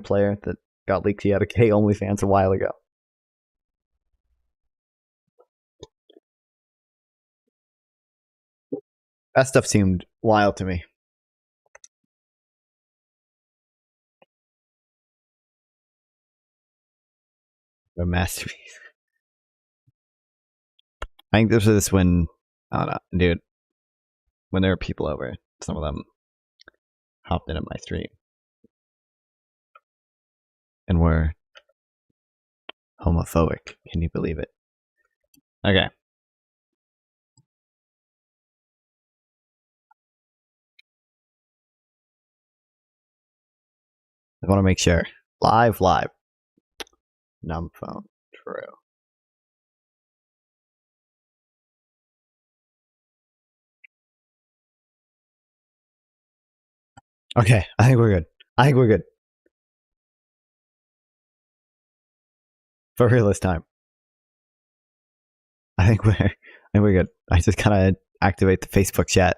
player that got leaked. He had a gay OnlyFans a while ago. That stuff seemed wild to me. A masterpiece. I think this was when, I don't know, dude, when there were people over, some of them hopped into my stream and were homophobic. Can you believe it? Okay. I want to make sure. Live. Numb phone. True. Okay, I think we're good. For real this time. I think we're good. I just gotta activate the Facebook chat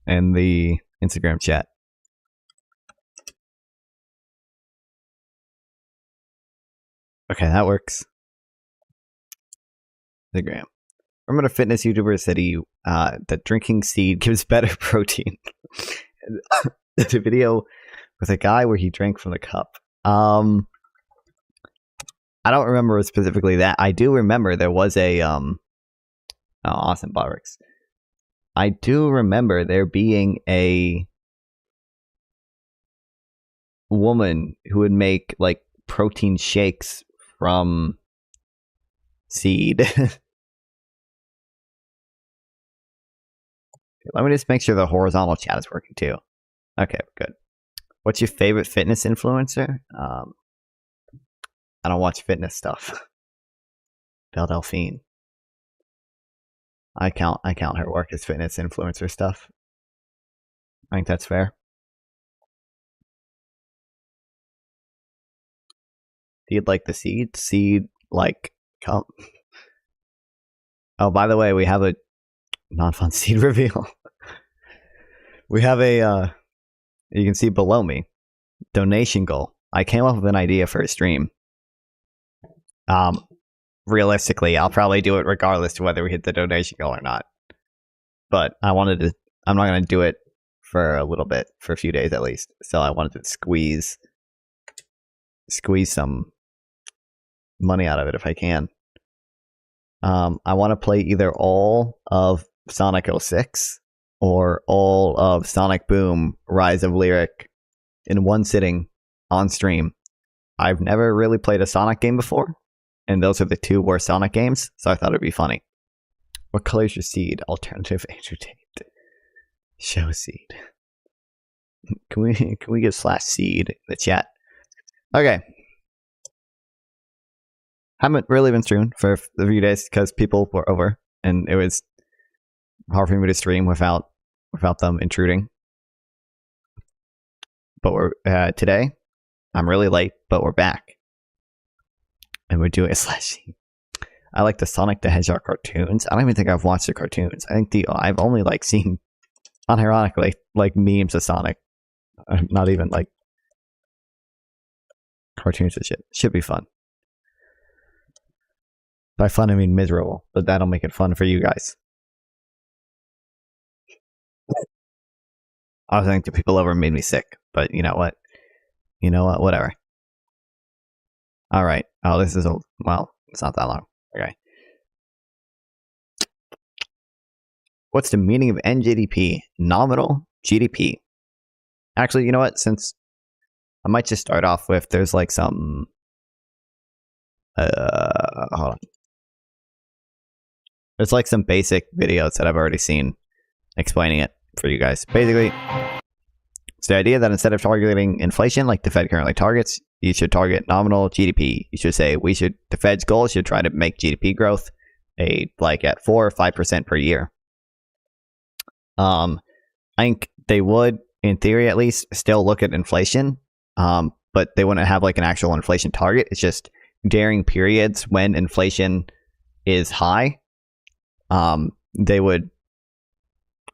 and the Instagram chat. Okay, that works. Instagram. Remember the fitness YouTuber said that drinking seed gives better protein. The video with a guy where he drank from the cup. I don't remember specifically that. I do remember there was a awesome Barracks. I do remember there being a woman who would make like protein shakes from seed. Let me just make sure the horizontal chat is working too. Okay, good. What's your favorite fitness influencer? I don't watch fitness stuff. Belle Delphine. I count her work as fitness influencer stuff. I think that's fair. Do you like the seed? Seed, like, come. Oh, by the way, we have a non-fun seed reveal. We have a, you can see below me, donation goal. I came up with an idea for a stream. Realistically, I'll probably do it regardless of whether we hit the donation goal or not. But I'm not going to do it for a little bit, for a few days at least. So I wanted to squeeze some money out of it if I can. I want to play either all of Sonic 06 or all of Sonic Boom Rise of Lyric in one sitting on stream. I've never really played a Sonic game before, and those are the two worst Sonic games, so I thought it'd be funny. What color is your seed? Alternative entertained. Show seed. Can we get /seed in the chat? Okay. Haven't really been streaming for a few days because people were over, and it was hard for me to stream without them intruding. But we're today. I'm really late, but we're back, and we're doing a /seed. I like the Sonic the Hedgehog cartoons. I don't even think I've watched the cartoons. I think I've only like seen, unironically, like memes of Sonic. Not even like cartoons and shit. Should be fun. By fun, I mean miserable, but that'll make it fun for you guys. I think the people over made me sick, but you know what? Whatever. All right. Oh, this is old. Well, it's not that long. Okay. What's the meaning of NGDP? Nominal GDP. Actually, you know what? Since I might just start off with, there's like some. Hold on. There's like some basic videos that I've already seen explaining it for you guys. Basically, it's the idea that instead of targeting inflation like the Fed currently targets, you should target nominal GDP. You should say the Fed's goal should try to make GDP growth at 4 or 5% per year. I think they would, in theory at least, still look at inflation, but they wouldn't have like an actual inflation target. It's just during periods when inflation is high, they would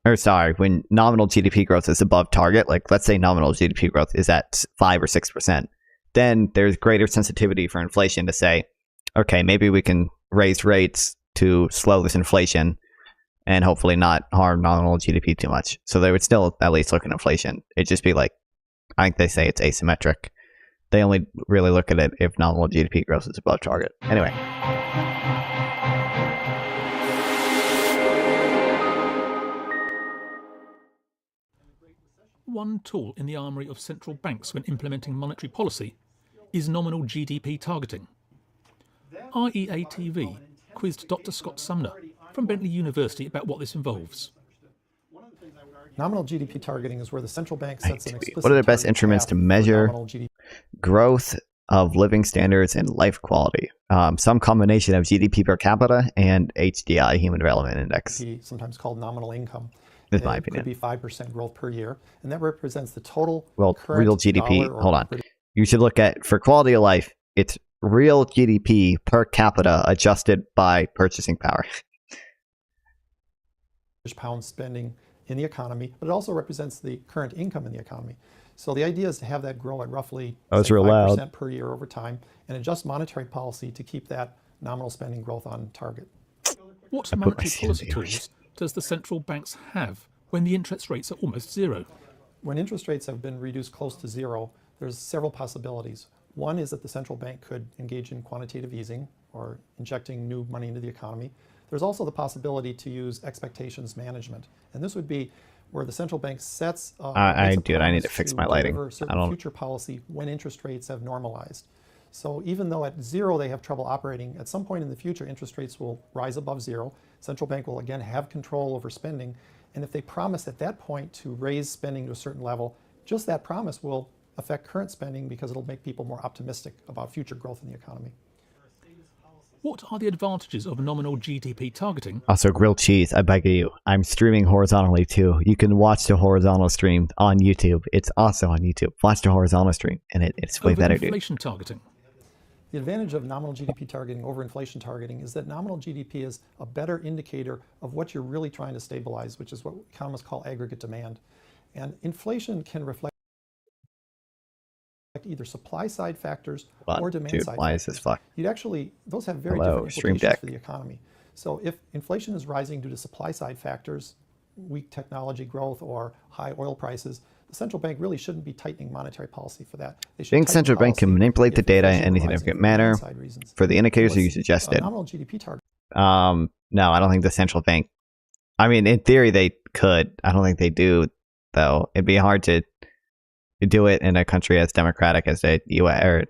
when nominal GDP growth is above target, like let's say nominal GDP growth is at 5 or 6%, then there's greater sensitivity for inflation to say, okay, maybe we can raise rates to slow this inflation and hopefully not harm nominal GDP too much. So they would still at least look at inflation. It'd just be like, I think they say it's asymmetric. They only really look at it if nominal GDP growth is above target. Anyway. One tool in the armoury of central banks when implementing monetary policy is nominal GDP targeting. IEA TV quizzed Dr. Scott Sumner from Bentley University about what this involves. Nominal GDP targeting is where the central bank sets an explicit What are the best instruments to measure growth of living standards and life quality? Some combination of GDP per capita and HDI, Human Development Index. Sometimes called nominal income. In my opinion. It could be 5% growth per year, and that represents the total real GDP. Hold on. You should look at, for quality of life, it's real GDP per capita adjusted by purchasing power. Pound spending in the economy, but it also represents the current income in the economy. So the idea is to have that grow at roughly 5% per year over time and adjust monetary policy to keep that nominal spending growth on target. What monetary policy tools does the central banks have when the interest rates are almost zero? When interest rates have been reduced close to zero, there's several possibilities. One is that the central bank could engage in quantitative easing or injecting new money into the economy. There's also the possibility to use expectations management. And this would be where the central bank sets I need to fix my lighting. Future policy when interest rates have normalized. So even though at zero they have trouble operating, at some point in the future interest rates will rise above zero. Central bank will again have control over spending. And if they promise at that point to raise spending to a certain level, just that promise will affect current spending because it'll make people more optimistic about future growth in the economy. What are the advantages of nominal GDP targeting? Also, grilled cheese, I beg of you. I'm streaming horizontally too. You can watch the horizontal stream on YouTube. It's also on YouTube. Watch the horizontal stream, and it's way better, dude. Inflation targeting. The advantage of nominal GDP targeting over inflation targeting is that nominal GDP is a better indicator of what you're really trying to stabilize, which is what economists call aggregate demand. And inflation can reflect either supply side factors or demand side factors. Why is this fucked? You'd actually, those have very different implications for the economy. So if inflation is rising due to supply side factors, weak technology growth or high oil prices, the central bank really shouldn't be tightening monetary policy for that. They should central bank can manipulate the data in any significant manner for the indicators that you suggested. Nominal GDP target. No, I don't think the central bank. I mean, in theory, they could. I don't think they do, though. It'd be hard to do it in a country as democratic as the U.S. or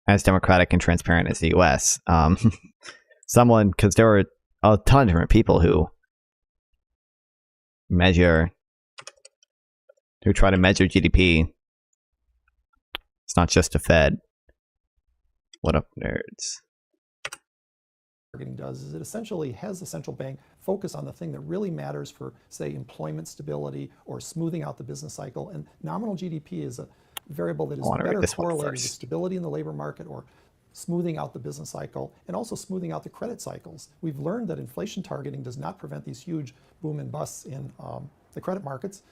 as democratic and transparent as the U.S. Because there were a ton of different people who try to measure GDP. It's not just a Fed. What up, nerds? Targeting does is it essentially has the central bank focus on the thing that really matters for, say, employment stability or smoothing out the business cycle. And nominal GDP is a variable that is better correlated with stability in the labor market or smoothing out the business cycle and also smoothing out the credit cycles. We've learned that inflation targeting does not prevent these huge boom and busts in the credit markets.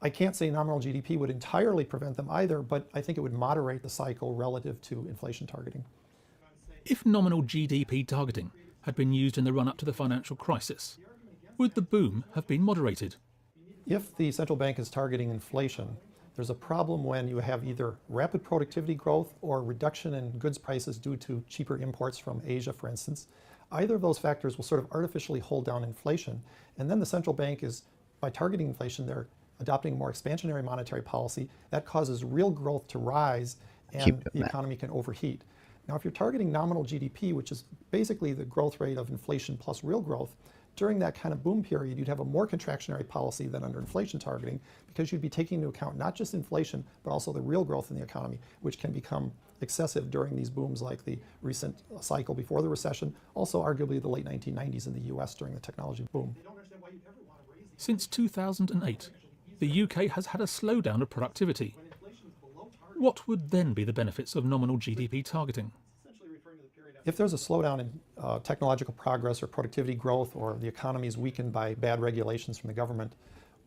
I can't say nominal GDP would entirely prevent them either, but I think it would moderate the cycle relative to inflation targeting. If nominal GDP targeting had been used in the run-up to the financial crisis, would the boom have been moderated? If the central bank is targeting inflation, there's a problem when you have either rapid productivity growth or reduction in goods prices due to cheaper imports from Asia, for instance. Either of those factors will sort of artificially hold down inflation. And then the central bank is, by targeting inflation, they're adopting more expansionary monetary policy. That causes real growth to rise and the economy can overheat. Now, if you're targeting nominal GDP, which is basically the growth rate of inflation plus real growth, during that kind of boom period, you'd have a more contractionary policy than under inflation targeting because you'd be taking into account not just inflation, but also the real growth in the economy, which can become excessive during these booms like the recent cycle before the recession, also arguably the late 1990s in the US during the technology boom. Since 2008, the UK has had a slowdown of productivity. What would then be the benefits of nominal GDP targeting? if there's a slowdown in technological progress or productivity growth, or the economy is weakened by bad regulations from the government,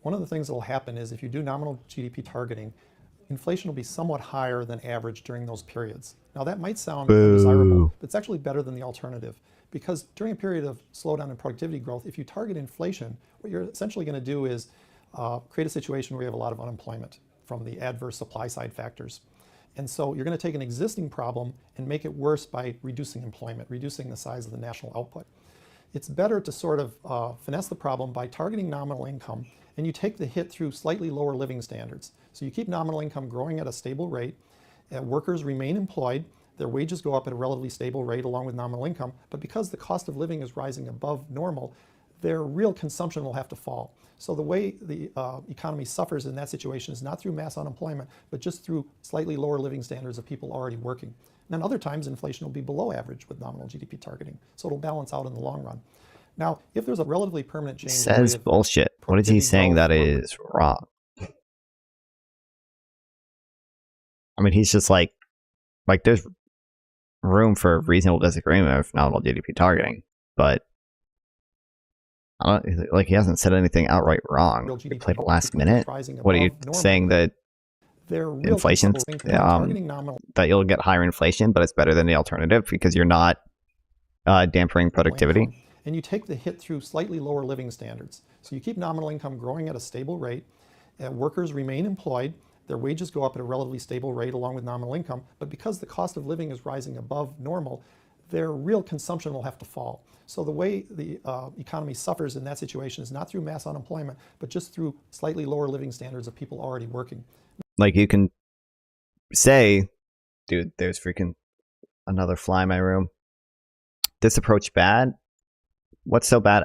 one of the things that will happen is if you do nominal GDP targeting, inflation will be somewhat higher than average during those periods. Now that might sound undesirable, but it's actually better than the alternative, because during a period of slowdown in productivity growth, if you target inflation, what you're essentially going to do is create a situation where you have a lot of unemployment from the adverse supply side factors. And so you're going to take an existing problem and make it worse by reducing employment, reducing the size of the national output. It's better to sort of finesse the problem by targeting nominal income, and you take the hit through slightly lower living standards. So you keep nominal income growing at a stable rate, workers remain employed, their wages go up at a relatively stable rate along with nominal income, but because the cost of living is rising above normal, their real consumption will have to fall. So the way the economy suffers in that situation is not through mass unemployment, but just through slightly lower living standards of people already working. And then other times inflation will be below average with nominal GDP targeting, so it'll balance out in the long run. Now, if there's a relatively permanent change, says bullshit. What is he saying that is wrong? I mean, he's just like there's room for reasonable disagreement with nominal GDP targeting, but I don't, like, he hasn't said anything outright wrong. He played last minute. What are you saying, that inflation, that you'll get higher inflation, but it's better than the alternative because you're not dampening productivity? And you take the hit through slightly lower living standards. So you keep nominal income growing at a stable rate, workers remain employed, their wages go up at a relatively stable rate along with nominal income, but because the cost of living is rising above normal, their real consumption will have to fall. So the way the economy suffers in that situation is not through mass unemployment, but just through slightly lower living standards of people already working. Like, you can say, dude, there's freaking another fly in my room. This approach bad? What's so bad?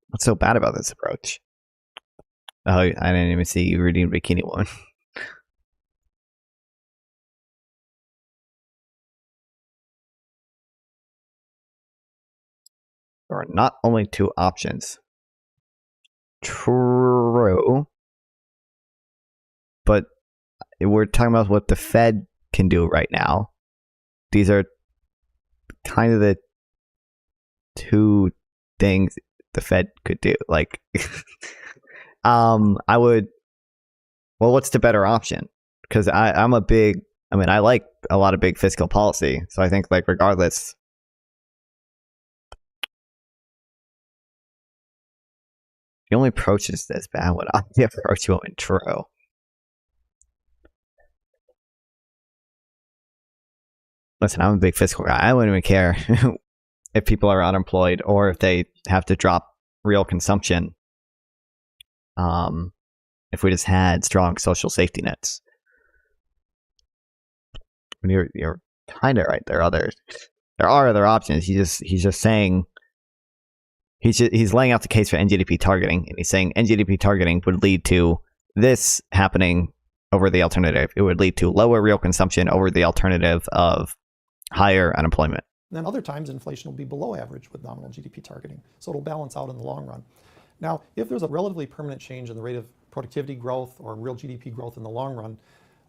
What's so bad about this approach? Oh, I didn't even see you reading Bikini Woman. There are not only two options. True. But we're talking about what the Fed can do right now. These are kind of the two things the Fed could do. Like, I would, well, what's the better option? Because I like a lot of big fiscal policy. So I think, like, regardless, the only approach is this bad one. The approach will intro. Listen, I'm a big fiscal guy. I wouldn't even care if people are unemployed or if they have to drop real consumption. If we just had strong social safety nets. When you're kind of right. There are other options. He's just saying. He's laying out the case for NGDP targeting, and he's saying NGDP targeting would lead to this happening over the alternative. It would lead to lower real consumption over the alternative of higher unemployment. And then other times inflation will be below average with nominal GDP targeting, so it'll balance out in the long run. Now, if there's a relatively permanent change in the rate of productivity growth or real GDP growth in the long run,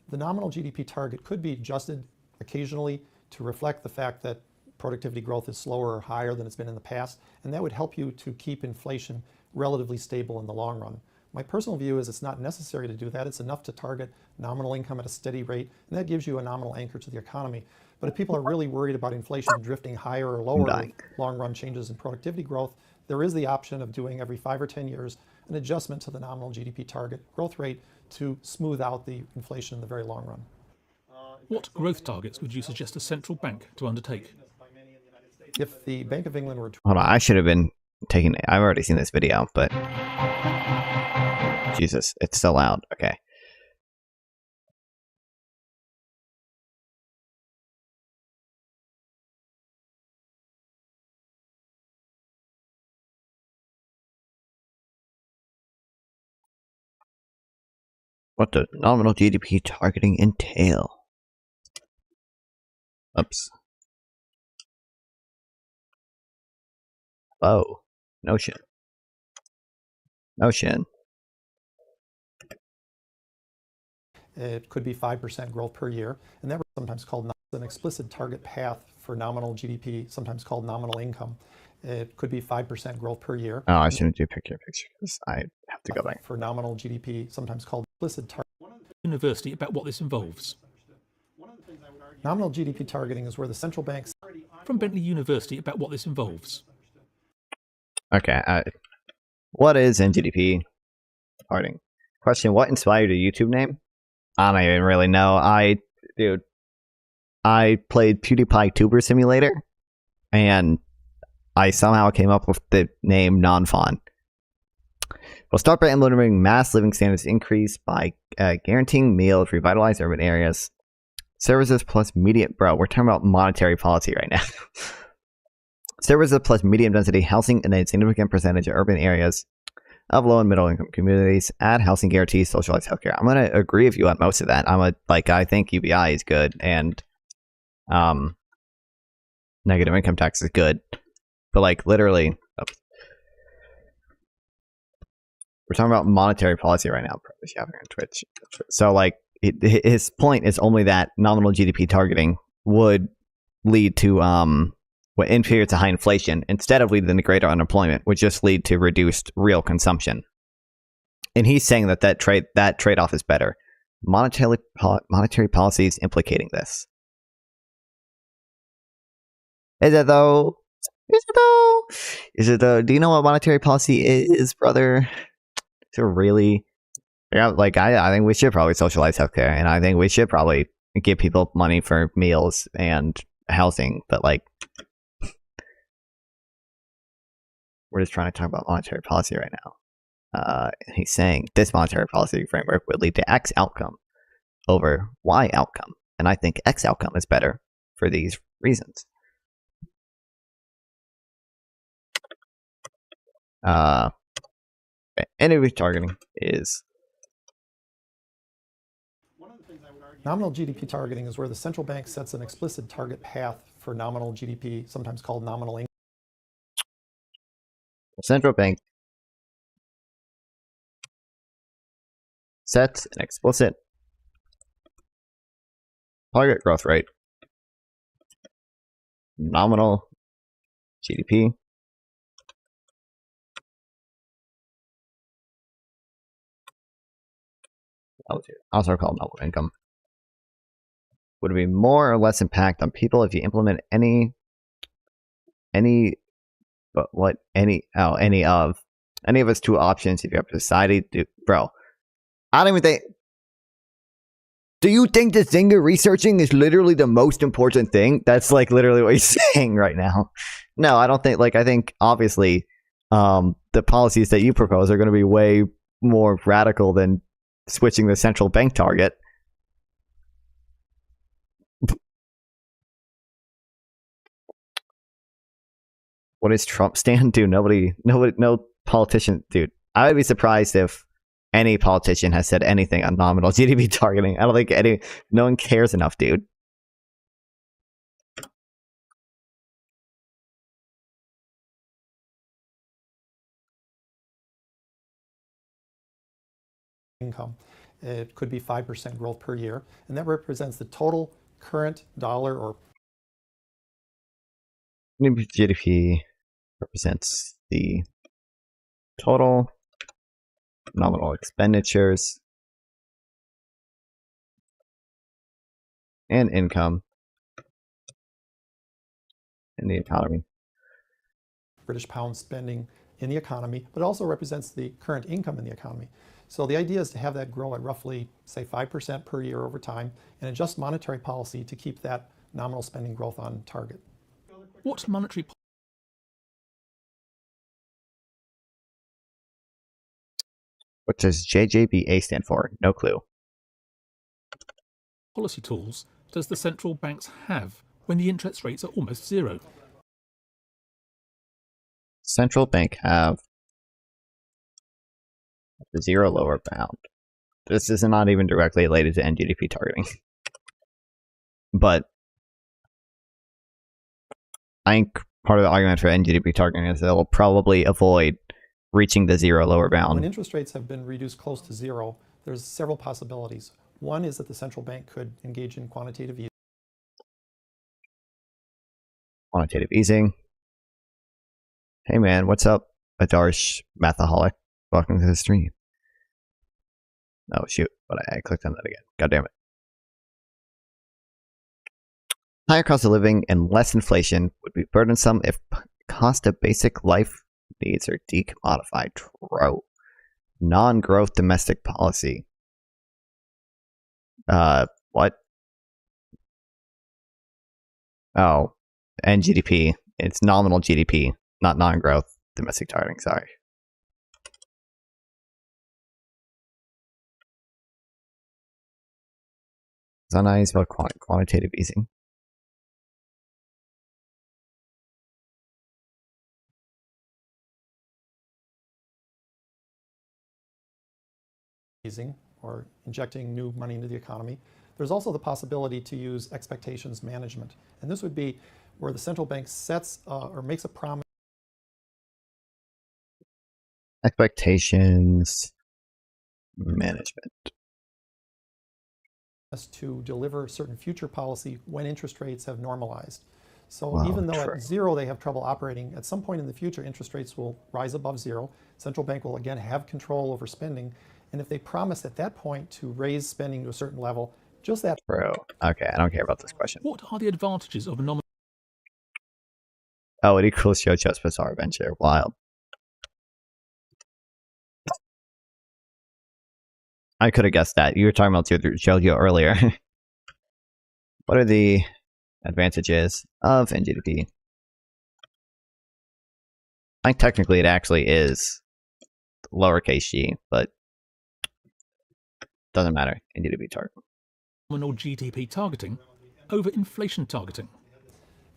the nominal GDP target could be adjusted occasionally to reflect the fact that productivity growth is slower or higher than it's been in the past, and that would help you to keep inflation relatively stable in the long run. My personal view is it's not necessary to do that. It's enough to target nominal income at a steady rate, and that gives you a nominal anchor to the economy. But if people are really worried about inflation drifting higher or lower with long-run changes in productivity growth, there is the option of doing every 5 or 10 years an adjustment to the nominal GDP target growth rate to smooth out the inflation in the very long run. What growth targets would you suggest a central bank to undertake? If the Bank of England were to... Hold on, I should have been taking... I've already seen this video, but... Jesus, it's still loud. Okay. What does nominal GDP targeting entail? Oops. Oh, Notion. It could be 5% growth per year, and that was sometimes called an explicit target path for nominal GDP, sometimes called nominal income. It could be 5% growth per year. Oh, I shouldn't do picture because I have to go back. For nominal GDP, sometimes called implicit target. University about what this involves. Nominal GDP targeting is where the central banks. From Bentley University about what this involves. Okay. What is NGDP targeting? Question: what inspired your YouTube name? I don't even really know. I played PewDiePie Tuber Simulator, and I somehow came up with the name Nothin. We'll start by implementing mass living standards increase by guaranteeing meals, revitalize urban areas, services plus medium. Bro, we're talking about monetary policy right now. Services plus medium density housing in a significant percentage of urban areas of low and middle income communities. Add housing guarantees, socialized healthcare. I'm gonna agree with you on most of that. I think UBI is good and negative income tax is good, but like literally. We're talking about monetary policy right now. Twitch. So, like, his point is only that nominal GDP targeting would lead to, in periods of high inflation, instead of leading to greater unemployment, would just lead to reduced real consumption. And he's saying that trade-off is better. Monetary policy is implicating this. Is it though? Is it though? Do you know what monetary policy is, brother? To really, I think we should probably socialize healthcare, and I think we should probably give people money for meals and housing. But like, we're just trying to talk about monetary policy right now. He's saying this monetary policy framework would lead to X outcome over Y outcome, and I think X outcome is better for these reasons. NGDP targeting is Nominal GDP targeting is where the central bank sets an explicit target path for nominal GDP, sometimes called nominal income. the central bank sets an explicit target growth rate, nominal GDP. Also called nominal income. Would it be more or less impact on people if you implement any of its two options if you have society bro? I don't even think. Do you think the thing you're researching is literally the most important thing? That's like literally what he's saying right now. No, I don't think. Like, I think obviously the policies that you propose are going to be way more radical than switching the central bank target. What does Trump stand? Dude, no politician. Dude, I would be surprised if any politician has said anything on nominal GDP targeting. I don't think no one cares enough, dude. Income. It could be 5% growth per year, and that represents the total current dollar or GDP represents the total nominal expenditures and income in the economy. British pound spending in the economy, but it also represents the current income in the economy. So the idea is to have that grow at roughly, say, 5% per year over time and adjust monetary policy to keep that nominal spending growth on target. What monetary What does JJBA stand for? No clue. policy tools does the central banks have when the interest rates are almost zero? Central bank have the zero lower bound. This is not even directly related to NGDP targeting. But I think part of the argument for NGDP targeting is that it will probably avoid reaching the zero lower bound. When interest rates have been reduced close to zero, there's several possibilities. One is that the central bank could engage in quantitative easing. quantitative easing. Hey man, what's up, Adarsh Mathaholic? Welcome to the stream. Oh shoot, but I clicked on that again. God damn it. Higher cost of living and less inflation would be burdensome if cost of basic life needs are decommodified. True. Non-growth domestic policy. What? Oh, NGDP. It's nominal GDP, not non-growth domestic targeting. Sorry. Is that nice about quantitative easing? Easing or injecting new money into the economy. There's also the possibility to use expectations management. And this would be where the central bank sets or makes a promise. Expectations management. To deliver certain future policy when interest rates have normalized. So Wow, even though true. at zero they have trouble operating, at some point in the future interest rates will rise above zero. Central bank will again have control over spending. And if they promise at that point to raise spending to a certain level, just that. True. Okay, I don't care about this question. What are the advantages of nominal? Oh, it equals JoJo's Bizarre Adventure. Wild. I could have guessed that. You were talking about JoJo earlier. What are the advantages of NGDP? I think technically it actually is lowercase g, but doesn't matter. NGDP target. Nominal GDP targeting over inflation targeting.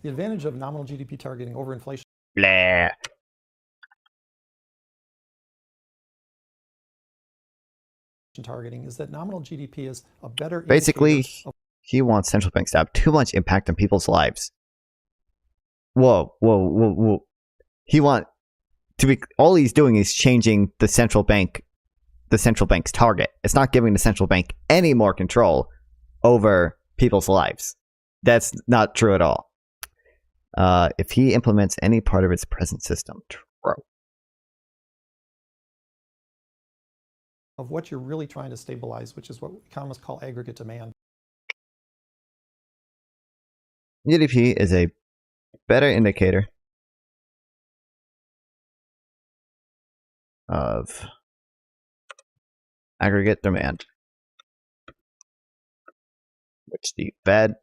The advantage of nominal GDP targeting over inflation Blah. targeting is that nominal GDP is a better Basically, indicator of he wants central banks to have too much impact on people's lives. Whoa. He want to be. All he's doing is changing the central bank's target. It's not giving the central bank any more control over people's lives. That's not true at all. If he implements any part of its present system, true. of what you're really trying to stabilize, which is what economists call aggregate demand. GDP is a better indicator of aggregate demand, which the Fed,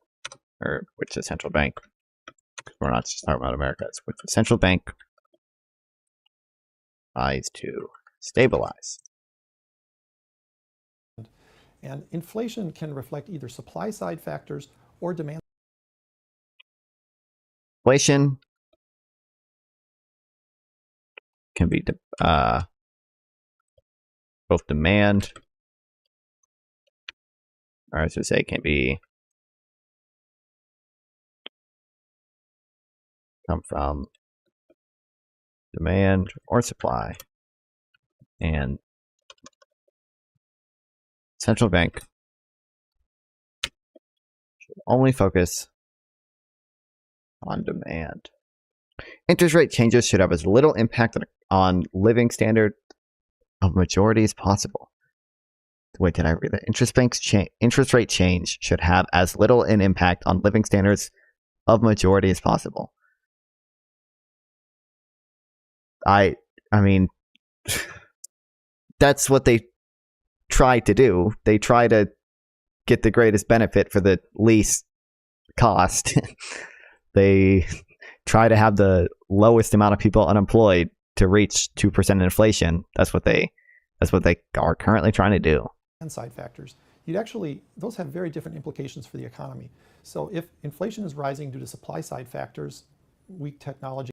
or which the central bank, because we're not just talking about America, it's which the central bank tries to stabilize. And inflation can reflect either supply side factors or demand. Inflation can be both demand, or as I say, can be come from demand or supply, and central bank should only focus on demand. Interest rate changes should have as little impact on living standard of majority as possible. Wait, did I read that? Interest rate change should have as little an impact on living standards of majority as possible. I mean, that's what they try to do. They try to get the greatest benefit for the least cost. They try to have the lowest amount of people unemployed to reach 2% inflation. That's what they are currently trying to do. And side factors. Those have very different implications for the economy. So if inflation is rising due to supply side factors, weak technology.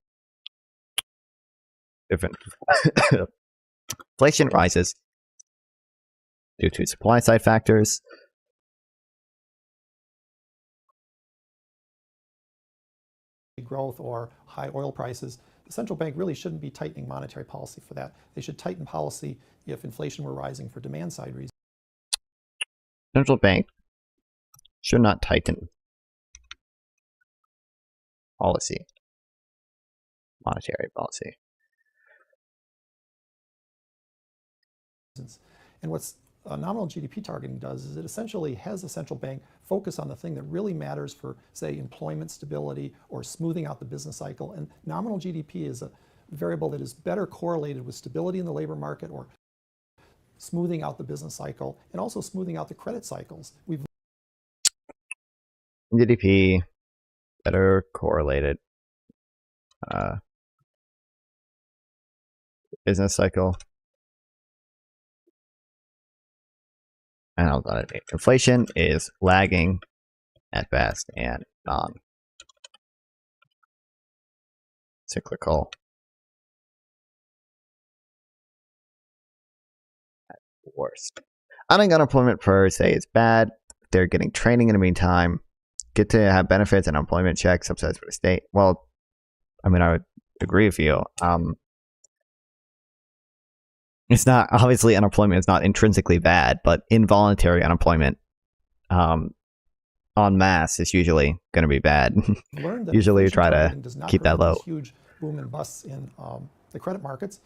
Different. Inflation rises due to supply side factors. Growth or high oil prices, the central bank really shouldn't be tightening monetary policy for that. They should tighten policy if inflation were rising for demand side reasons. Central bank should not tighten policy monetary policy. And what's nominal GDP targeting does is it essentially has the central bank focus on the thing that really matters for, say, employment stability or smoothing out the business cycle. And nominal GDP is a variable that is better correlated with stability in the labor market or smoothing out the business cycle and also smoothing out the credit cycles. GDP better correlated business cycle. And I'll let it be. Inflation is lagging at best and non-cyclical at worst. Unemployment per se is bad. They're getting training in the meantime. Get to have benefits and employment checks subsidized by the state. Well, I mean, I would agree with you. It's not, obviously unemployment is not intrinsically bad, but involuntary unemployment en masse is usually going to be bad. Usually you try to keep that low. Huge boom and busts in the credit markets.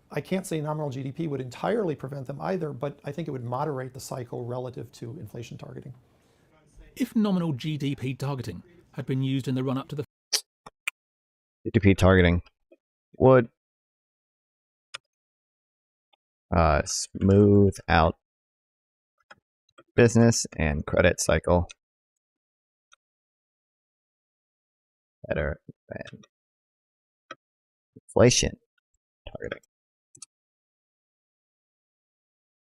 I can't say nominal GDP would entirely prevent them either, but I think it would moderate the cycle relative to inflation targeting. If nominal GDP targeting had been used in the run-up to the GDP targeting would smooth out business and credit cycle better than inflation targeting.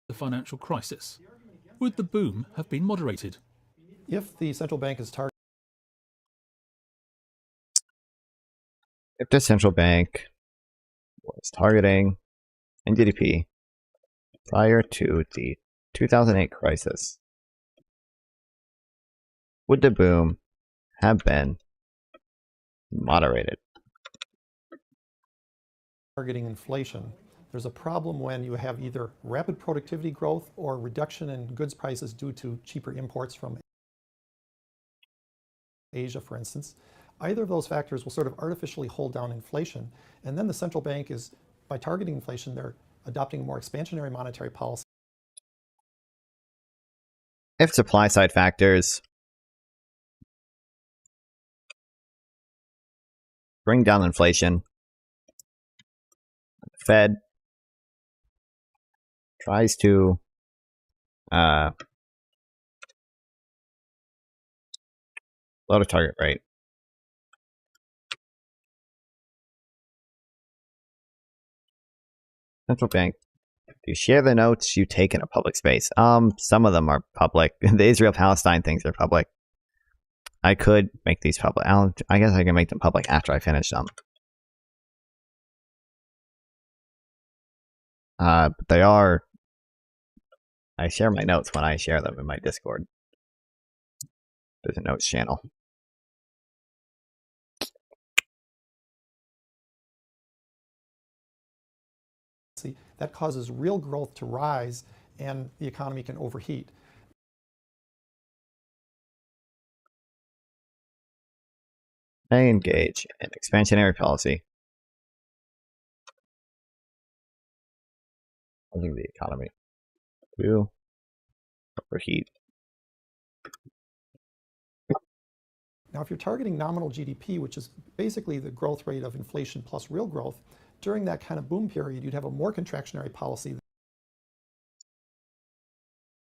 the financial crisis, would the boom have been moderated? If the central bank is targeting If the central bank was targeting NGDP prior to the 2008 crisis, would the boom have been moderated? targeting inflation, there's a problem when you have either rapid productivity growth or reduction in goods prices due to cheaper imports from Asia, for instance. Either of those factors will sort of artificially hold down inflation, and then the central bank is, by targeting inflation, they're adopting a more expansionary monetary policy. If supply side factors bring down inflation, the Fed tries to lower target rate. Central bank, you share the notes you take in a public space. Some of them are public. The Israel-Palestine things are public. I could make these public. I guess I can make them public after I finish them. But they are. I share my notes when I share them in my Discord. There's a notes channel. That causes real growth to rise and the economy can overheat. They engage in expansionary policy, causing the economy to overheat. Now, if you're targeting nominal GDP, which is basically the growth rate of inflation plus real growth, during that kind of boom period, you'd have a more contractionary policy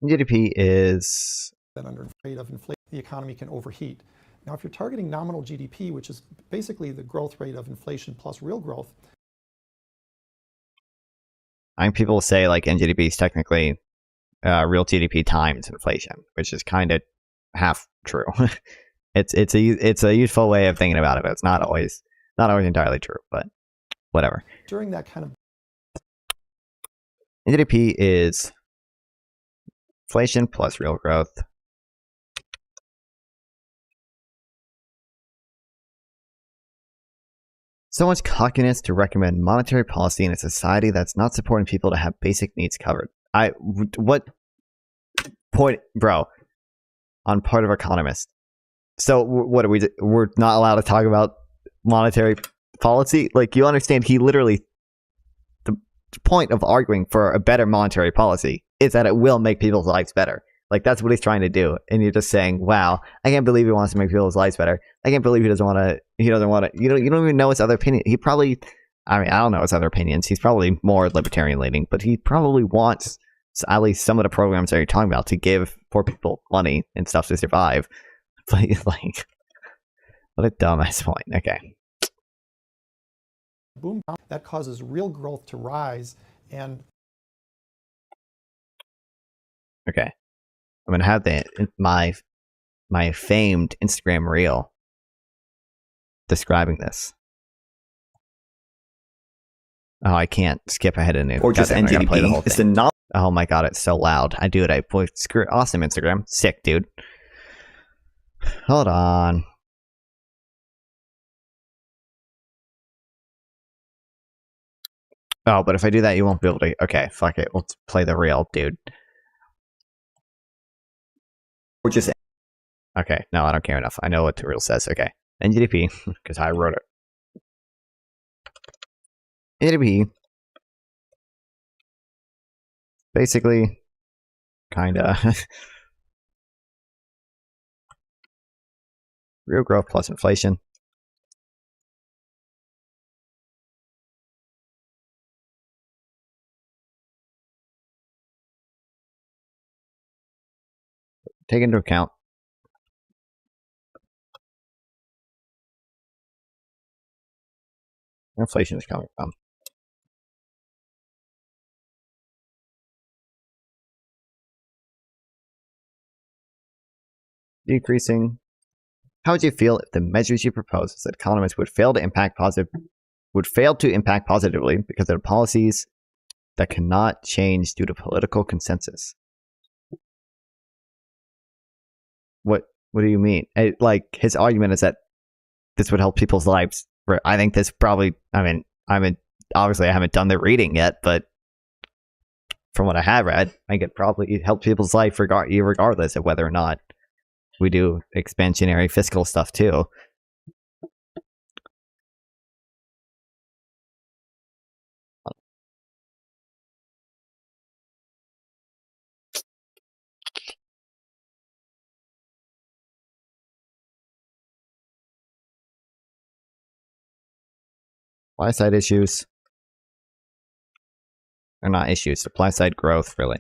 GDP is than under rate of inflation. The economy can overheat. Now, if you're targeting nominal GDP, which is basically the growth rate of inflation plus real growth. I think people say like NGDP is technically real GDP times inflation, which is kind of half true. It's a useful way of thinking about it, but it's not always entirely true. But whatever. During that kind of NGDP is inflation plus real growth. So much cockiness to recommend monetary policy in a society that's not supporting people to have basic needs covered. What point, bro? On part of economist. So what are we? We're not allowed to talk about monetary policy, like, you understand, he literally, the point of arguing for a better monetary policy is that it will make people's lives better. Like, that's what he's trying to do. And you're just saying, wow, I can't believe he wants to make people's lives better. I can't believe he doesn't want to, you don't even know his other opinion. He probably, I mean, I don't know his other opinions. He's probably more libertarian leaning, but he probably wants at least some of the programs that you're talking about to give poor people money and stuff to survive. But, like, what a dumbass point. Okay. Boom, that causes real growth to rise. And Okay. I'm going to have my famed Instagram reel describing this. Oh, I can't skip ahead in it. Or just NGDP. It's the novel. Oh my god, it's so loud. I do it. Screw awesome Instagram. Sick, dude. Hold on. Oh, but if I do that, you won't be able to. Okay, fuck it. Let's play the reel, dude. Or just. Okay, no, I don't care enough. I know what the reel says. Okay. NGDP, because I wrote it. NGDP. Basically, kinda. Real growth plus inflation. Take into account where inflation is coming from. Decreasing. How would you feel if the measures you propose as economists would fail to impact positively because of the policies that cannot change due to political consensus? What do you mean? Like, his argument is that this would help people's lives. I think this probably. I mean, obviously I haven't done the reading yet, but from what I have read, I think it probably help people's life regardless of whether or not we do expansionary fiscal stuff too. Supply side issues are not issues. Supply side growth, really.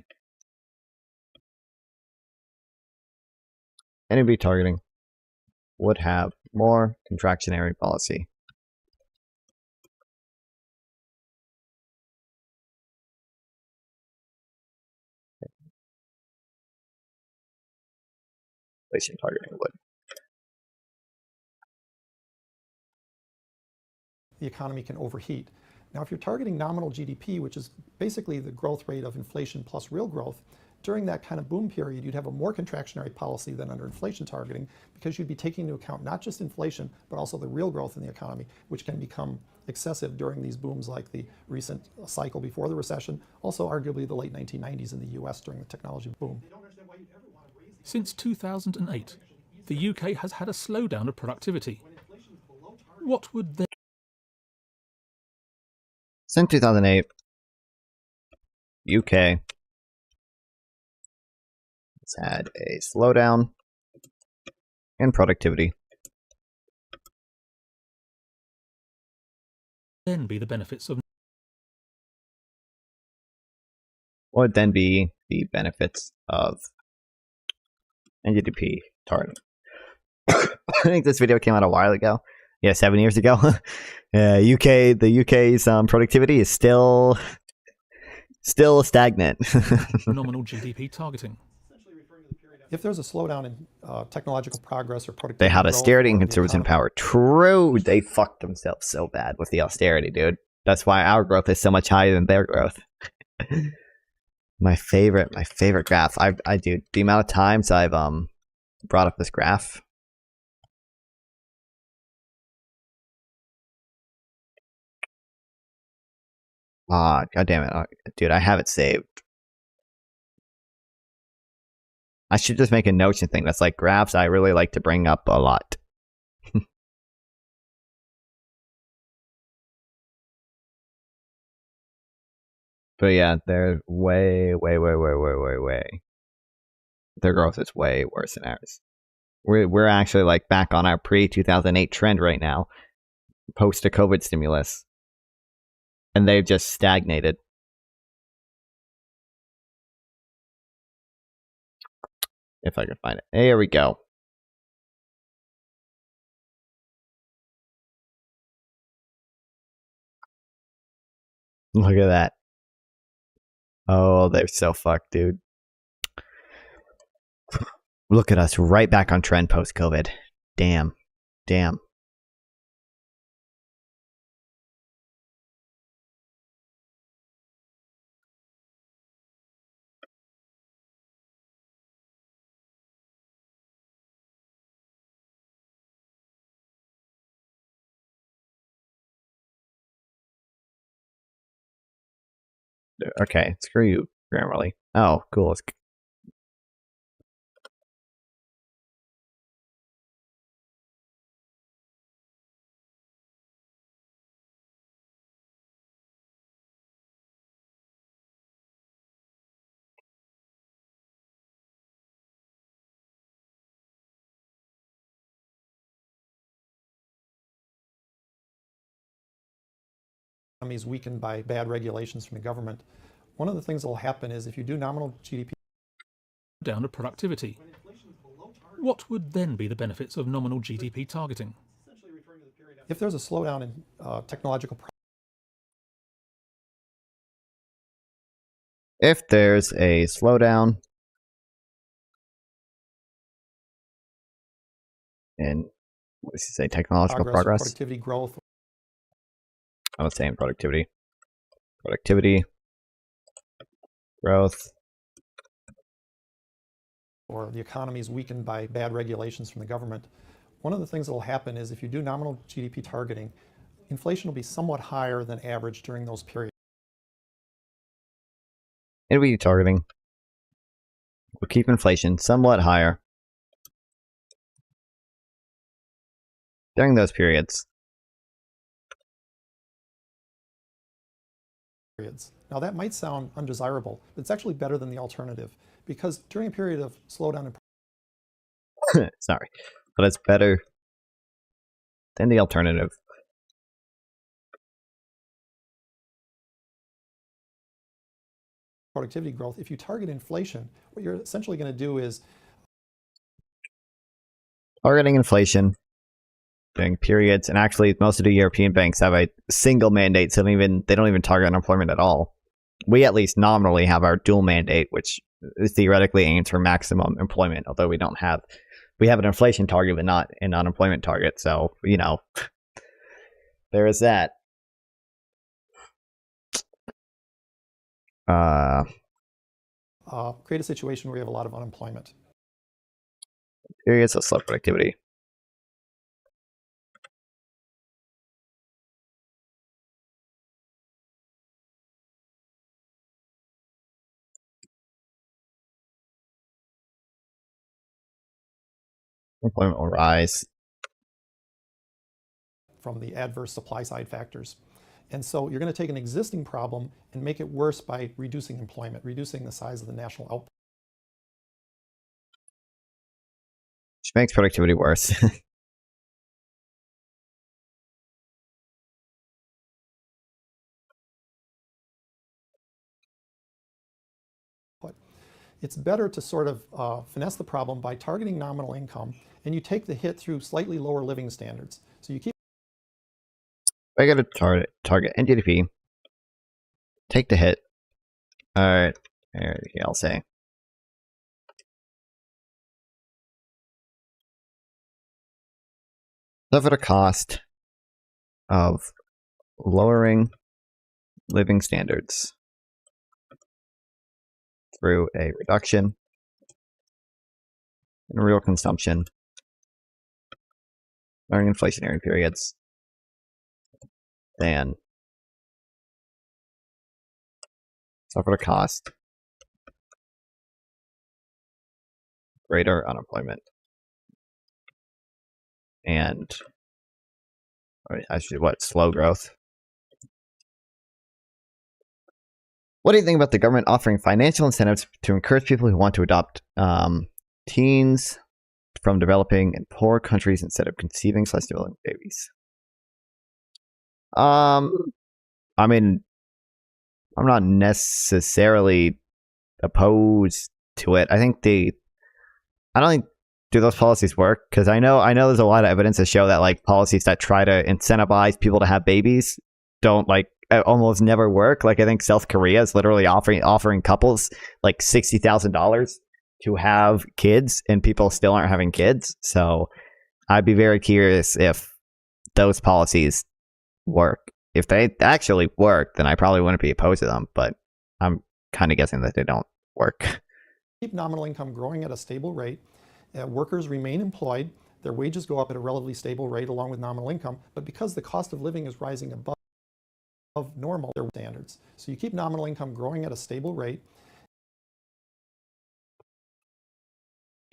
NGDP targeting would have more contractionary policy. Inflation targeting would. the economy can overheat. Now, if you're targeting nominal GDP, which is basically the growth rate of inflation plus real growth, during that kind of boom period, you'd have a more contractionary policy than under inflation targeting, because you'd be taking into account not just inflation, but also the real growth in the economy, which can become excessive during these booms like the recent cycle before the recession, also arguably the late 1990s in the US during the technology boom. Since 2008, the UK has had a slowdown of productivity. What would they... Since 2008, UK has had a slowdown in productivity. then be the benefits of... What would then be the benefits of NGDP targeting? I think this video came out a while ago. Yeah, 7 years ago. The UK's productivity is still stagnant. nominal GDP targeting. If there's a slowdown in technological progress or productivity, They had growth austerity and or the conservatives in economy- power. True, they fucked themselves so bad with the austerity, dude. That's why our growth is so much higher than their growth. my favorite graph. I do the amount of times I've brought up this graph. Ah, god damn it, dude! I have it saved. I should just make a Notion thing that's like graphs I really like to bring up a lot. But yeah, they're way. Their growth is way worse than ours. We're actually like back on our pre-2008 trend right now, post a COVID stimulus, and they've just stagnated. If I can find it, there we go. Look at that. Oh, they're so fucked, dude. Look at us, right back on trend post-COVID. Damn. Okay, screw you, Grammarly. Oh, cool. Economy is weakened by bad regulations from the government. One of the things that will happen is if you do nominal GDP down to productivity. What would then be the benefits of nominal GDP targeting? If there's a slowdown in technological If there's a slowdown in, what does he say, technological progress? productivity growth. I was saying productivity. Productivity, growth. Or the economy is weakened by bad regulations from the government. One of the things that will happen is if you do nominal GDP targeting, inflation will be somewhat higher than average during those periods. It'll be targeting. We'll keep inflation somewhat higher during those periods. Now that might sound undesirable, but it's actually better than the alternative because during a period of slowdown in sorry, but it's better than the alternative. productivity growth, if you target inflation, what you're essentially going to do is targeting inflation during periods, and actually most of the European banks have a single mandate, so they don't even target unemployment at all. We at least nominally have our dual mandate, which is theoretically aims for maximum employment, although we have an inflation target but not an unemployment target. So, there is that. create a situation where you have a lot of unemployment. Periods of slow productivity. Employment will rise from the adverse supply side factors. And so you're going to take an existing problem and make it worse by reducing employment, reducing the size of the national output. Which makes productivity worse. It's better to sort of finesse the problem by targeting nominal income, and you take the hit through slightly lower living standards. So you keep. I got to target NGDP. Take the hit. All right. I'll say. Suffer the cost of lowering living standards through a reduction in real consumption during inflationary periods than suffer the cost greater unemployment and actually slow growth. What do you think about the government offering financial incentives to encourage people who want to adopt teens from developing and poor countries instead of conceiving/developing babies? I mean, I'm not necessarily opposed to it. I don't think do those policies work? Because I know there's a lot of evidence to show that like policies that try to incentivize people to have babies don't like almost never work. Like I think South Korea is literally offering couples like $60,000 to have kids, and people still aren't having kids. So I'd be very curious if those policies work. If they actually work, then I probably wouldn't be opposed to them. But I'm kind of guessing that they don't work. Keep nominal income growing at a stable rate. Workers remain employed. Their wages go up at a relatively stable rate along with nominal income. But because the cost of living is rising above normal standards, so you keep nominal income growing at a stable rate.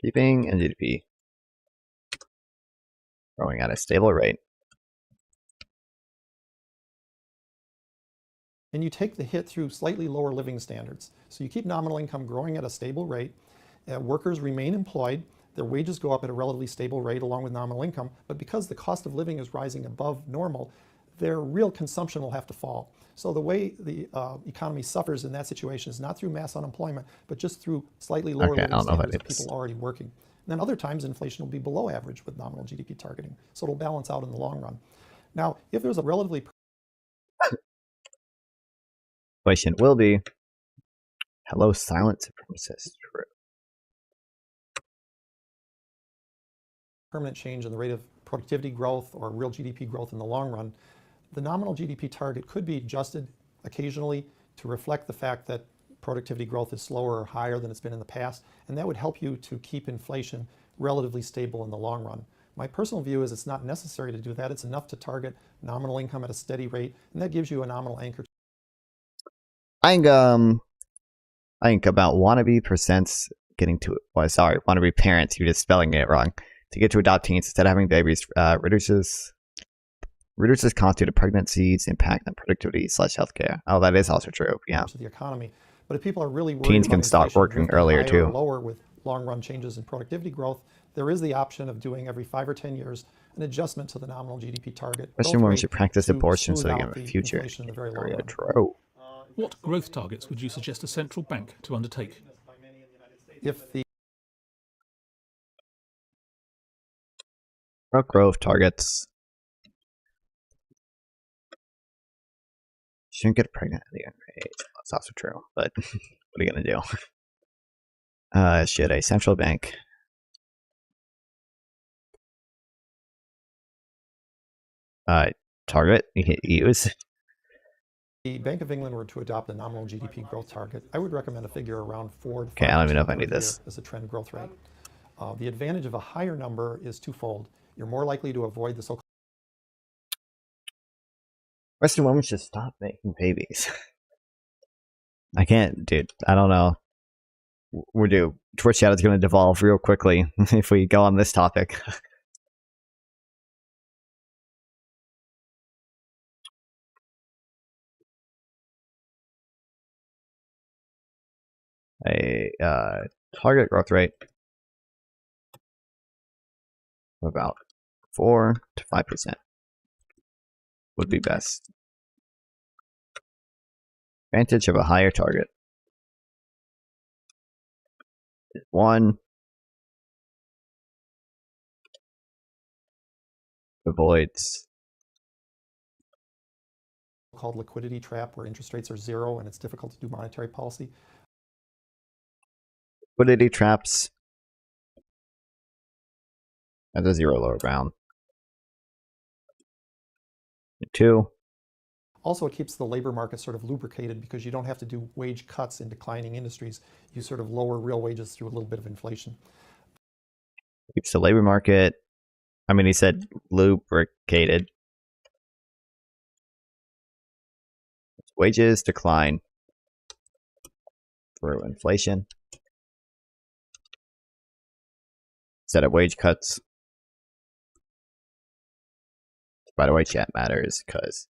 Keeping NGDP growing at a stable rate. And you take the hit through slightly lower living standards. So you keep nominal income growing at a stable rate. Workers remain employed. Their wages go up at a relatively stable rate along with nominal income. But because the cost of living is rising above normal, their real consumption will have to fall. So the way the economy suffers in that situation is not through mass unemployment, but just through slightly lower living standards of people already working. And then other times inflation will be below average with nominal GDP targeting. So it'll balance out in the long run. Now, if there's a relatively question will be, hello, silent supremacist. True. Permanent change in the rate of productivity growth or real GDP growth in the long run, the nominal GDP target could be adjusted occasionally to reflect the fact that productivity growth is slower or higher than it's been in the past, and that would help you to keep inflation relatively stable in the long run. My personal view is it's not necessary to do that. It's enough to target nominal income at a steady rate, and that gives you a nominal anchor. I think about wannabe percents getting to wannabe parents, you're just spelling it wrong, to get to adopt teens instead of having babies reduces constitute of pregnancies impact on productivity / healthcare. Oh, that is also true. Yeah. To the economy. But if people are really worried teens about can start working earlier too. Or lower with long-run changes in productivity growth, there is the option of doing every 5 or 10 years an adjustment to the nominal GDP target. Especially when we should practice abortion so they get a future. True. What growth targets would you suggest a central bank to undertake? If the growth targets shouldn't get pregnant at the young age. That's also true, but what are you gonna do? Should a central bank target use? The Bank of England were to adopt a nominal GDP growth target, I would recommend a figure around 4 to 5% okay, I don't even know if I need this as a trend growth rate. The advantage of a higher number is twofold. You're more likely to avoid the so-called Western women should stop making babies. I can't, dude. I don't know. We're due. Twitch chat is going to devolve real quickly if we go on this topic. A target growth rate of about 4 to 5% would be best. Advantage of a higher target is 1, avoids called liquidity trap, where interest rates are 0 and it's difficult to do monetary policy. Liquidity traps at a 0 lower bound. 2. Also, it keeps the labor market sort of lubricated because you don't have to do wage cuts in declining industries. You sort of lower real wages through a little bit of inflation. Keeps the labor market, I mean, he said lubricated. Wages decline through inflation instead of wage cuts. By the way, chat matters because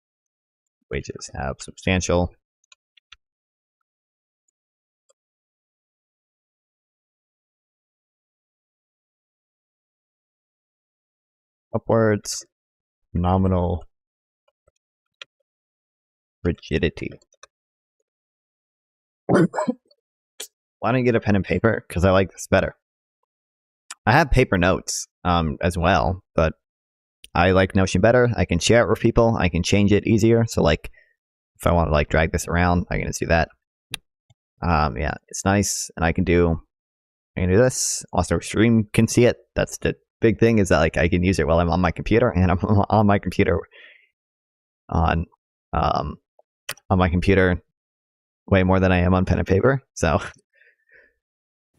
wages have substantial Upwards. Nominal rigidity. Why don't you get a pen and paper? Because I like this better. I have paper notes as well, but I like Notion better. I can share it with people. I can change it easier. So like, if I want to like drag this around, I can just do that. Yeah, it's nice, and I can do this. Also, stream can see it. That's the big thing, is that like I can use it while I'm on my computer, and I'm on my computer on my computer way more than I am on pen and paper. So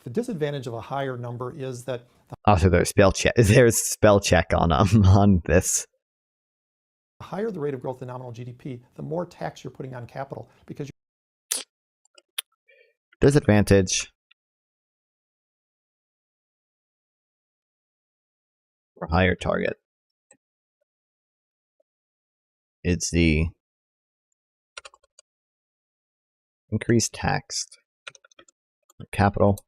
The disadvantage of a higher number is that also there's spell check. There's spell check on this. the higher the rate of growth in nominal GDP, the more tax you're putting on capital, because Disadvantage for higher target. It's the increased tax capital.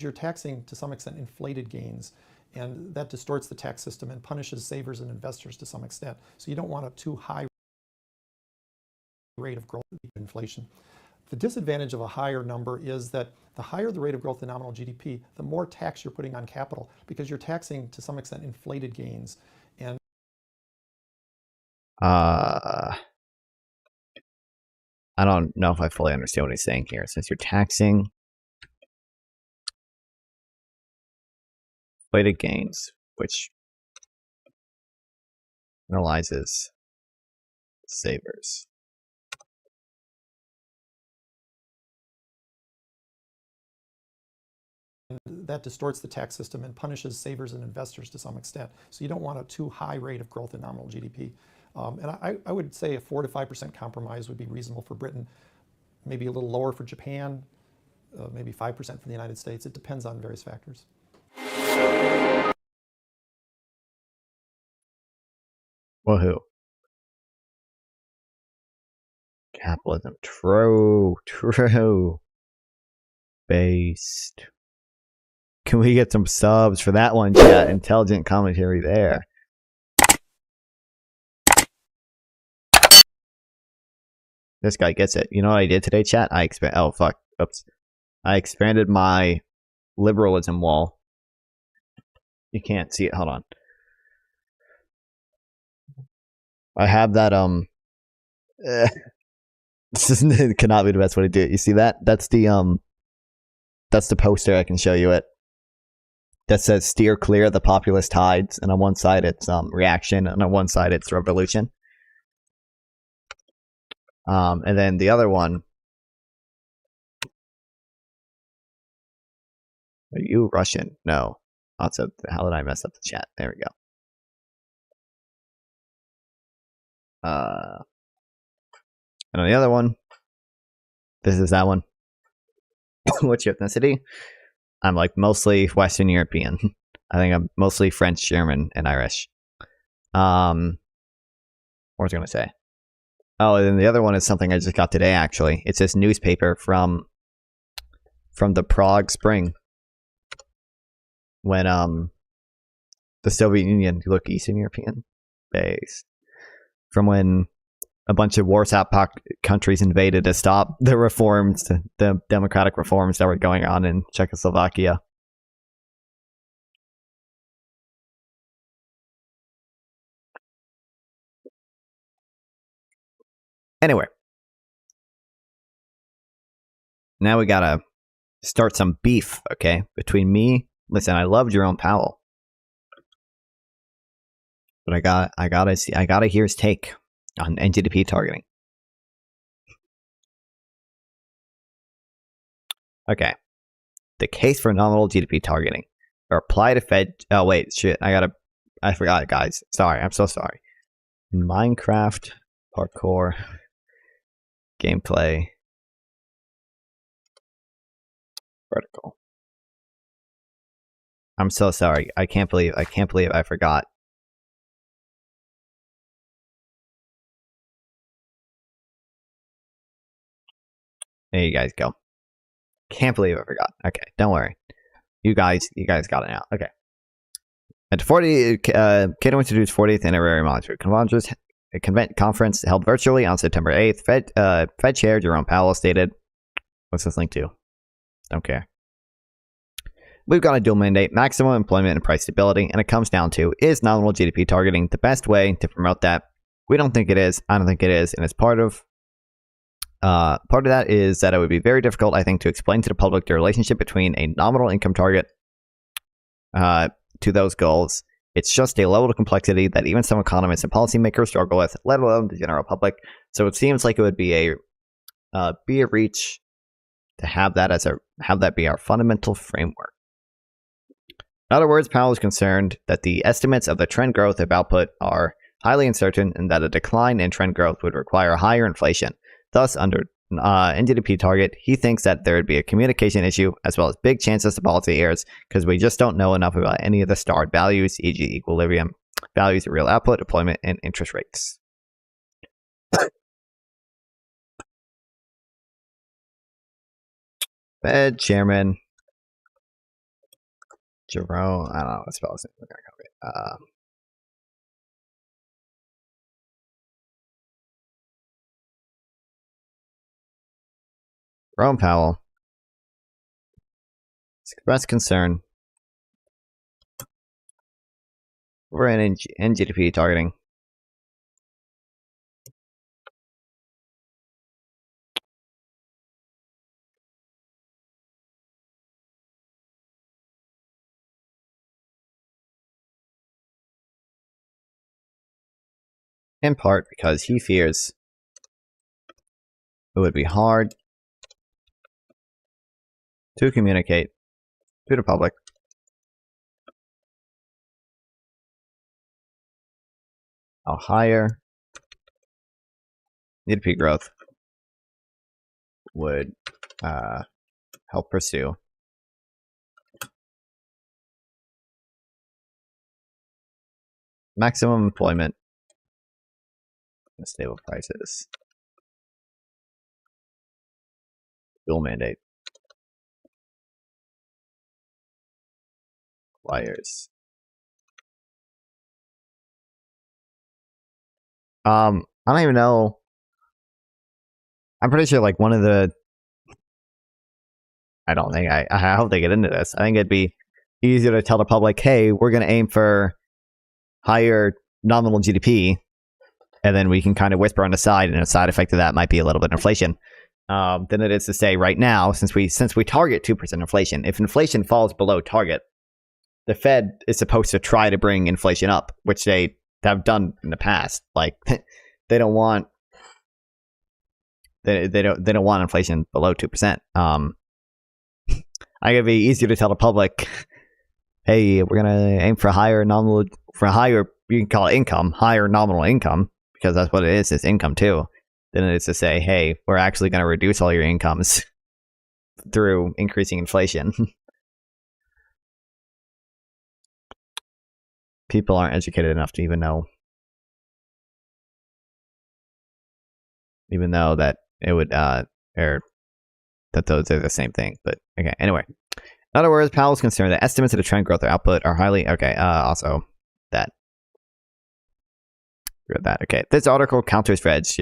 you're taxing to some extent inflated gains, and that distorts the tax system and punishes savers and investors to some extent. So you don't want a too high rate of growth inflation. The disadvantage of a higher number is that the higher the rate of growth in nominal GDP, the more tax you're putting on capital, because you're taxing to some extent inflated gains. And I don't know if I fully understand what he's saying here. Since you're taxing inflated gains, which penalizes savers. that distorts the tax system and punishes savers and investors to some extent. So you don't want a too high rate of growth in nominal GDP. And I would say a 4 to 5% compromise would be reasonable for Britain, maybe a little lower for Japan, maybe 5% for the United States. It depends on various factors. Woohoo. Capitalism. True. Based. Can we get some subs for that one, chat? Intelligent commentary there. This guy gets it. You know what I did today, chat? Oh, fuck. Oops. I expanded my liberalism wall. You can't see it. Hold on. I have that, this cannot be the best way to do it. You see that? That's the poster. I can show you it. That says steer clear of the populist tides, and on one side it's reaction, and on one side it's revolution. And then the other one. Are you Russian? No. Also, how did I mess up the chat? There we go. And on the other one, this is that one. What's your ethnicity? I'm like mostly Western European. I think I'm mostly French, German, and Irish. What was I going to say? Oh, and then the other one is something I just got today, actually. It's this newspaper from the Prague Spring. When the Soviet Union, you look Eastern European based. From when a bunch of Warsaw Pact countries invaded to stop the reforms, the democratic reforms that were going on in Czechoslovakia. Anyway, now we gotta start some beef, okay? Between me, listen, I love Jerome Powell, but I gotta hear his take on NGDP targeting. Okay, the case for nominal GDP targeting or apply to Fed. Oh wait, shit, I forgot it, guys. Sorry, I'm so sorry. Minecraft parkour gameplay vertical. I'm so sorry. I can't believe I forgot. There you guys go. Can't believe I forgot. Okay, don't worry. You guys got it now. Okay. At 40, Cato introduced 40th Anniversary Monetary Conference held virtually on September 8th. Fed Chair Jerome Powell stated, what's this link to? Don't care. We've got a dual mandate, maximum employment and price stability, and it comes down to, is nominal GDP targeting the best way to promote that? We don't think it is. I don't think it is. And as part of that is that it would be very difficult, I think, to explain to the public the relationship between a nominal income target to those goals. It's just a level of complexity that even some economists and policymakers struggle with, let alone the general public. So it seems like it would be a reach to have that be our fundamental framework. In other words, Powell is concerned that the estimates of the trend growth of output are highly uncertain and that a decline in trend growth would require higher inflation. Thus, under NGDP target, he thinks that there would be a communication issue as well as big chances to policy errors because we just don't know enough about any of the starred values, e.g. equilibrium values of real output, employment, and interest rates. Fed Chairman Jerome, I don't know what spell his name. We're gonna copy it. Jerome Powell expressed concern over an NGDP targeting in part because he fears it would be hard to communicate to the public how higher GDP growth would help pursue maximum employment and stable prices. Dual mandate requires. I don't even know. I'm pretty sure like one of the. I don't think I hope they get into this. I think it'd be easier to tell the public, hey, we're going to aim for higher nominal GDP, and then we can kind of whisper on the side, and a side effect of that might be a little bit of inflation. Than it is to say right now, since we target 2% inflation, if inflation falls below target, the Fed is supposed to try to bring inflation up, which they have done in the past. Like they don't want inflation below 2%. I think it'd be easier to tell the public, hey, we're gonna aim for higher, you can call it income, higher nominal income, because that's what it is. It's income too. Than it is to say, hey, we're actually going to reduce all your incomes through increasing inflation. People aren't educated enough to even know that it would, or that those are the same thing. But okay, anyway. In other words, Powell's concerned that estimates of the trend growth or output are highly, also that. Okay. This article counters Fed's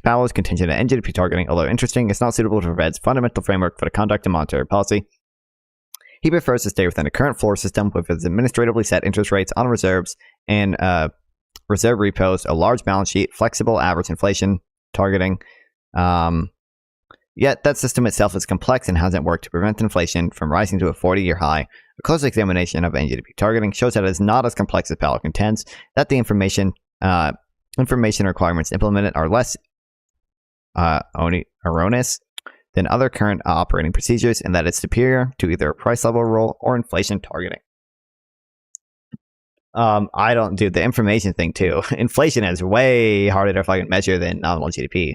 Powell's contention that NGDP targeting, although interesting, is not suitable for Fed's fundamental framework for the conduct of monetary policy. He prefers to stay within the current floor system with its administratively set interest rates on reserves and reserve repos, a large balance sheet, flexible average inflation targeting. Yet that system itself is complex and hasn't worked to prevent inflation from rising to a 40-year high. A close examination of NGDP targeting shows that it is not as complex as Powell contends, that the information requirements implemented are less erroneous than other current operating procedures, and that it's superior to either a price level rule or inflation targeting. I don't do the information thing too. Inflation is way harder to fucking measure than nominal GDP.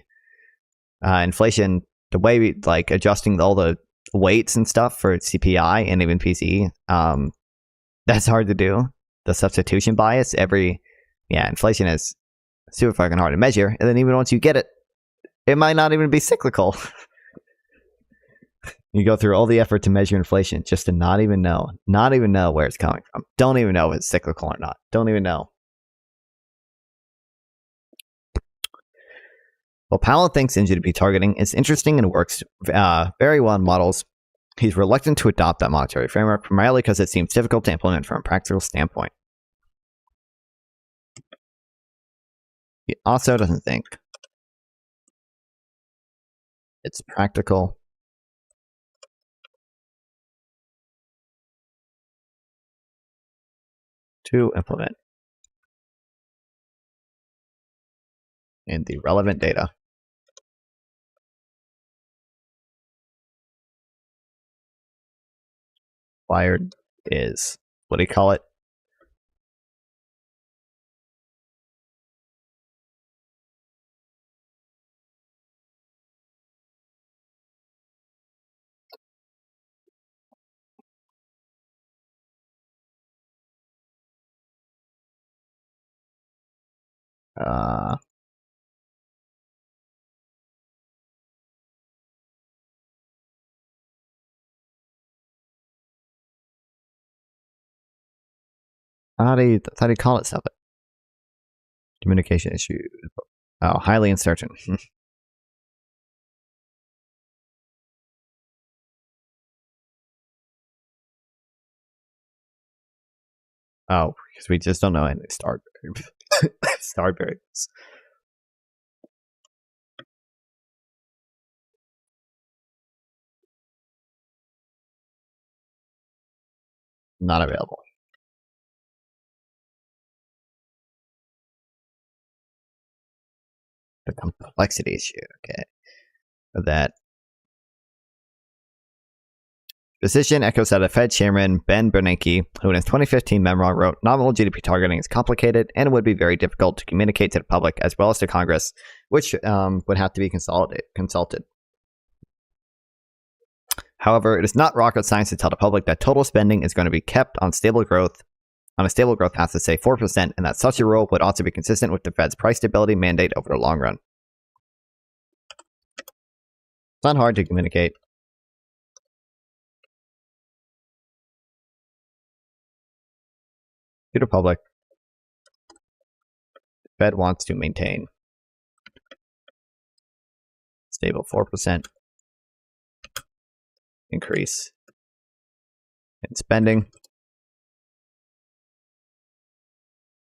Inflation, the way we like adjusting all the weights and stuff for CPI and even PCE, that's hard to do. The substitution bias, inflation is super fucking hard to measure, and then even once you get it, it might not even be cyclical. You go through all the effort to measure inflation just to not even know where it's coming from. Don't even know if it's cyclical or not. Don't even know. While Powell thinks NGDP targeting is interesting and works very well in models, he's reluctant to adopt that monetary framework, primarily because it seems difficult to implement from a practical standpoint. He also doesn't think it's practical to implement in the relevant data. Wired is, what do you call it? How do you call it something? Communication issue. Oh, highly uncertain. Oh, because we just don't know any star variables. Not available. The complexity issue, okay. That decision echoes that Fed Chairman Ben Bernanke, who in his 2015 memoir wrote, nominal GDP targeting is complicated and would be very difficult to communicate to the public as well as to Congress, which would have to be consulted. However, it is not rocket science to tell the public that total spending is going to be kept on a stable growth path to say 4%, and that such a rule would also be consistent with the Fed's price stability mandate over the long run. It's not hard to communicate. To the public, the Fed wants to maintain stable 4% increase in spending.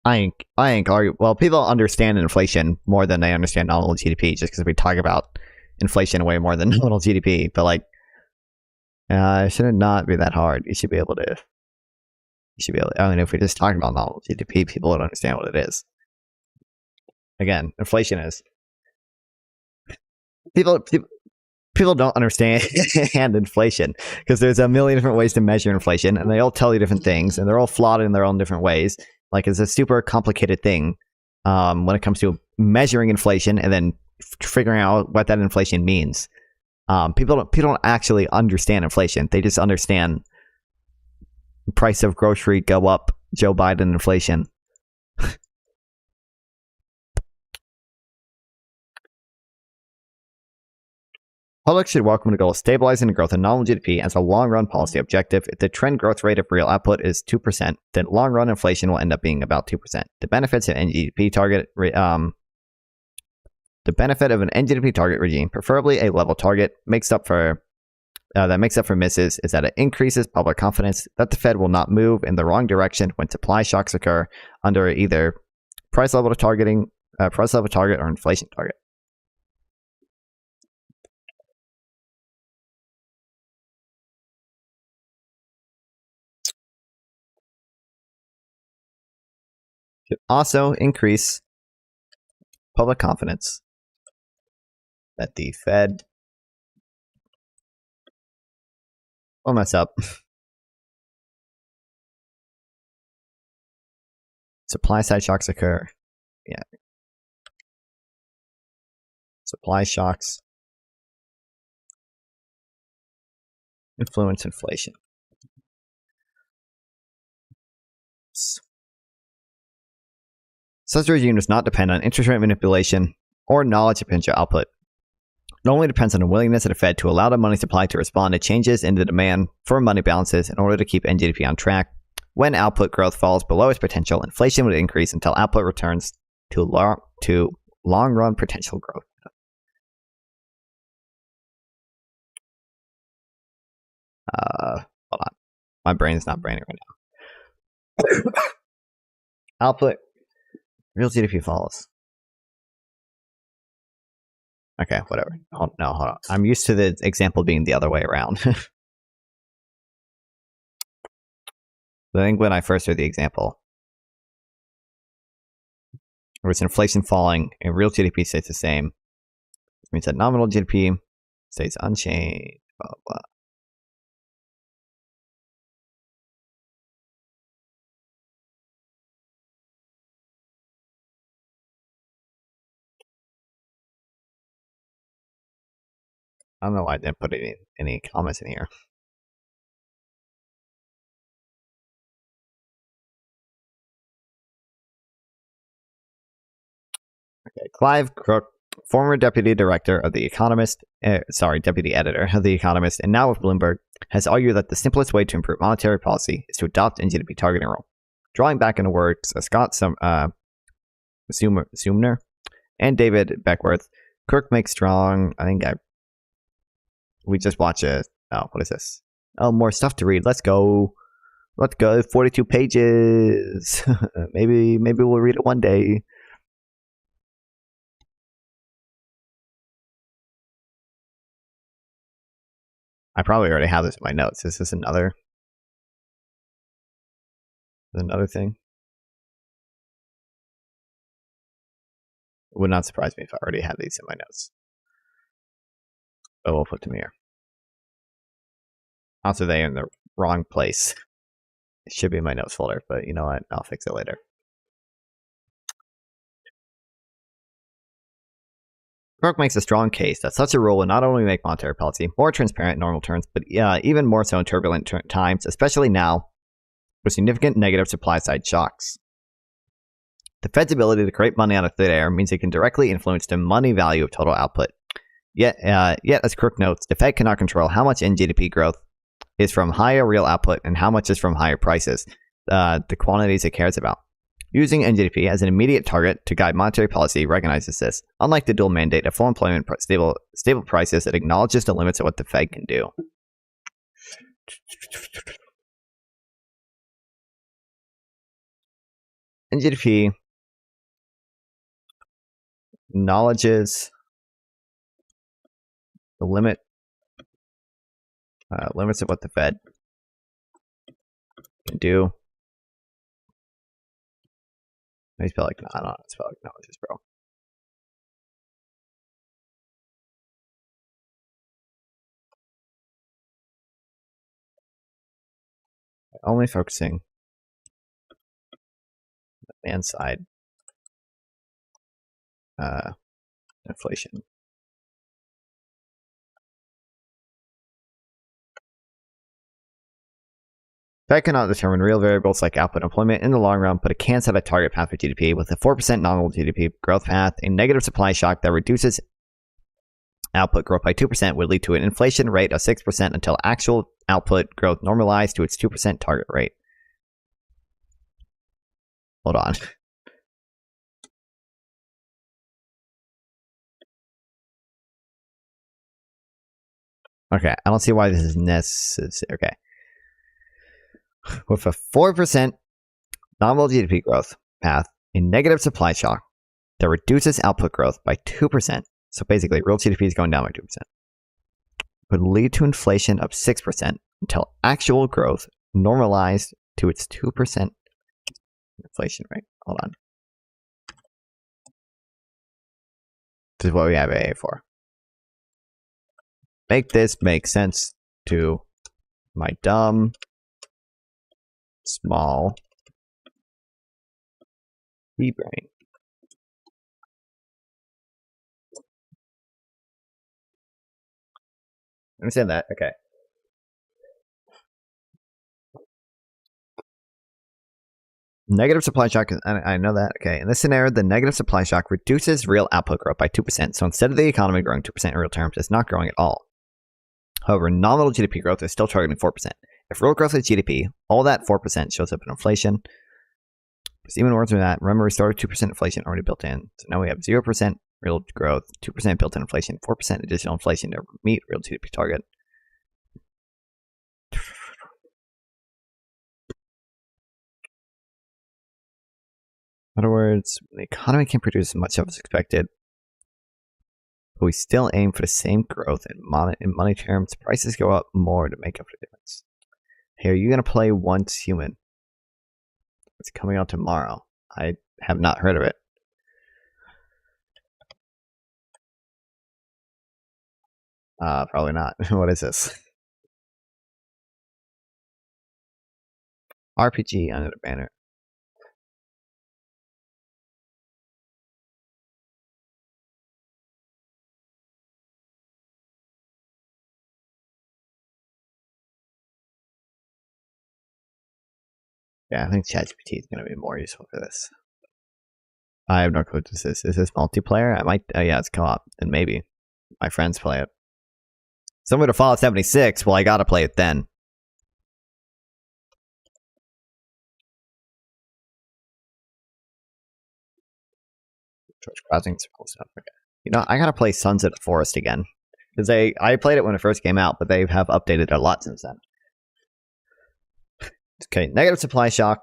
I ain't argue. Well, people understand inflation more than they understand nominal GDP, just because we talk about inflation way more than nominal GDP. But like, it should not be that hard. You should be able to. I mean, if we just talk about nominal GDP, people don't understand what it is. Again, inflation is. People don't understand inflation because there's a million different ways to measure inflation, and they all tell you different things, and they're all flawed in their own different ways. Like, it's a super complicated thing when it comes to measuring inflation and then figuring out what that inflation means. People don't actually understand inflation. They just understand price of grocery go up, Joe Biden inflation. Public should welcome the goal of stabilizing the growth of nominal GDP as a long-run policy objective. If the trend growth rate of real output is 2%, then long-run inflation will end up being about 2%. The benefits of NGDP target, the benefit of an NGDP target regime, preferably a level target, makes up for misses, is that it increases public confidence that the Fed will not move in the wrong direction when supply shocks occur under either price level target or inflation target. Should also increase public confidence that the Fed will mess up. Supply side shocks occur. Yeah. Supply shocks influence inflation. Such a regime does not depend on interest rate manipulation or knowledge of potential output. only depends on the willingness of the Fed to allow the money supply to respond to changes in the demand for money balances in order to keep NGDP on track. When output growth falls below its potential, inflation would increase until output returns to long-run potential growth. Hold on. My brain is not braining right now. Output. Real GDP falls. Okay, whatever. Hold on. I'm used to the example being the other way around. I think when I first heard the example, where it's inflation falling and real GDP stays the same, which means that nominal GDP stays unchanged, blah, blah. I don't know why I didn't put any comments in here. Okay, Clive Crook, former deputy director of The Economist, deputy editor of The Economist, and now with Bloomberg, has argued that the simplest way to improve monetary policy is to adopt NGDP targeting rule. Drawing back on the words of Scott Sumner and David Beckworth, Crook makes strong. We just watch a. Oh, what is this? Oh, more stuff to read. Let's go. 42 pages. maybe we'll read it one day. I probably already have this in my notes. Is this another thing? It would not surprise me if I already had these in my notes. But we'll put them here. Also, they are in the wrong place. It should be in my notes folder, but you know what? I'll fix it later. Crook makes a strong case that such a rule would not only make monetary policy more transparent in normal terms, but even more so in turbulent times, especially now with significant negative supply-side shocks. The Fed's ability to create money out of thin air means it can directly influence the money value of total output. Yet, as Crook notes, the Fed cannot control how much NGDP growth is from higher real output and how much is from higher prices, the quantities it cares about. Using NGDP as an immediate target to guide monetary policy recognizes this, unlike the dual mandate of full employment, stable prices, it acknowledges the limits of what the Fed can do. NGDP acknowledges the limits of what the Fed can do. I spell like I don't know how to spell acknowledges, bro. Only focusing on the demand side inflation. Fed cannot determine real variables like output and employment in the long run, but it can set a target path for GDP with a 4% nominal GDP growth path. A negative supply shock that reduces output growth by 2% would lead to an inflation rate of 6% until actual output growth normalized to its 2% target rate. Hold on. Okay, I don't see why this is necessary. Okay. With a 4% nominal GDP growth path, a negative supply shock that reduces output growth by 2%, so basically real GDP is going down by 2%, would lead to inflation of 6% until actual growth normalized to its 2% inflation rate. Hold on. This is what we have AA for. Make this make sense to my dumb, small pea brain. Understand that? Okay. Negative supply shock, I know that. Okay, in this scenario, the negative supply shock reduces real output growth by 2%. So instead of the economy growing 2% in real terms, it's not growing at all. However, nominal GDP growth is still targeting 4%. If real growth is GDP, all that 4% shows up in inflation. It's even worse than that. Remember, we started 2% inflation already built in. So now we have 0% real growth, 2% built-in inflation, 4% additional inflation to meet real GDP target. In other words, the economy can produce as much as expected, but we still aim for the same growth in money terms. Prices go up more to make up for the difference. Hey, are you going to play Once Human? It's coming out tomorrow. I have not heard of it. Probably not. What is this? RPG under the banner. Yeah, I think ChatGPT is going to be more useful for this. I have no clue what this is. Is this multiplayer? I might. Yeah, it's co-op. And maybe my friends play it. Someone to Fallout 76. Well, I gotta play it then. George Crossing stuff. Okay. You know, I gotta play Sons of the Forest again because I played it when it first came out, but they have updated it a lot since then. Okay, negative supply shock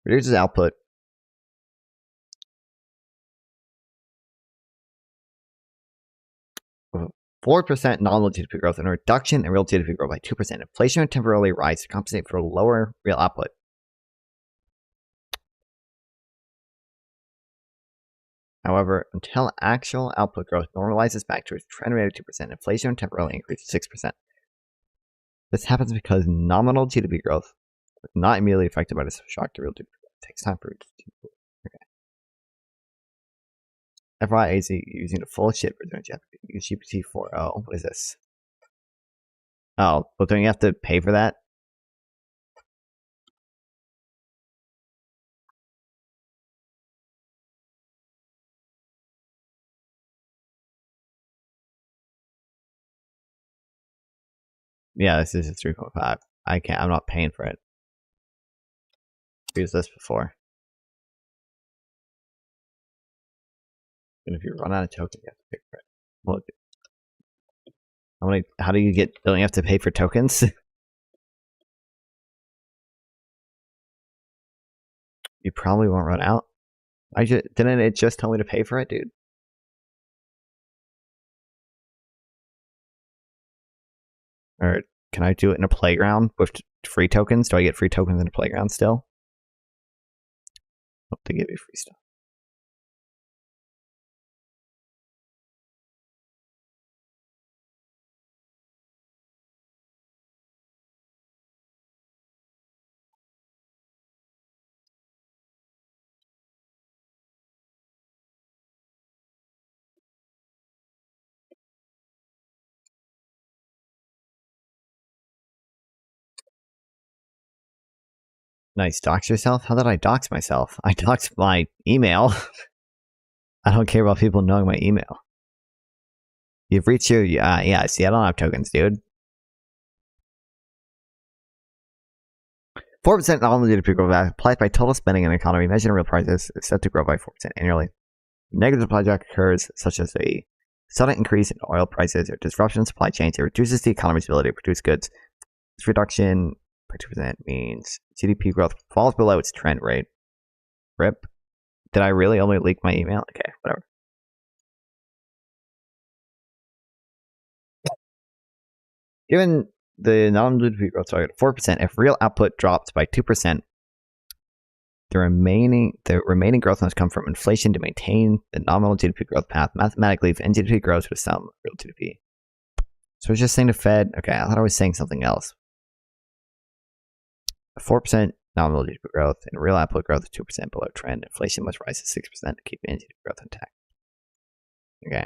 reduces output. With 4% nominal GDP growth and a reduction in real GDP growth by 2%. Inflation would temporarily rise to compensate for lower real output. However, until actual output growth normalizes back to its trend rate of 2%, inflation would temporarily increase to 6%. This happens because nominal GDP growth is not immediately affected by this shock to real GDP growth. It takes time for it to. Okay. FYI, AZ using the full shit version of GPT 4.0. What is this? Oh, but don't you have to pay for that? Yeah, this is a 3.5. I can't. I'm not paying for it. I've used this before. And if you run out of tokens, you have to pay for it. Well, how do you get? Don't you have to pay for tokens? You probably won't run out. Didn't it just tell me to pay for it, dude? Or can I do it in a playground with free tokens? Do I get free tokens in a playground still? Hope they give you free stuff. Nice. Dox yourself? How did I dox myself? I doxed my email. I don't care about people knowing my email. You've reached your... yeah, see, I don't have tokens, dude. 4% nominal GDP growth applied by total spending in the economy measured in real prices is set to grow by 4% annually. Negative supply shock occurs, such as a sudden increase in oil prices or disruption in supply chains. It reduces the economy's ability to produce goods. This reduction by 2% means GDP growth falls below its trend rate. RIP. Did I really only leak my email? Okay, whatever. Given the nominal GDP growth target of 4%, if real output drops by 2%, the remaining growth must come from inflation to maintain the nominal GDP growth path. Mathematically, if NGDP grows with some real GDP. So it's just saying the Fed. Okay, I thought I was saying something else. 4% nominal GDP growth and real output growth is 2% below trend. Inflation must rise to 6% to keep NGDP growth intact. Okay.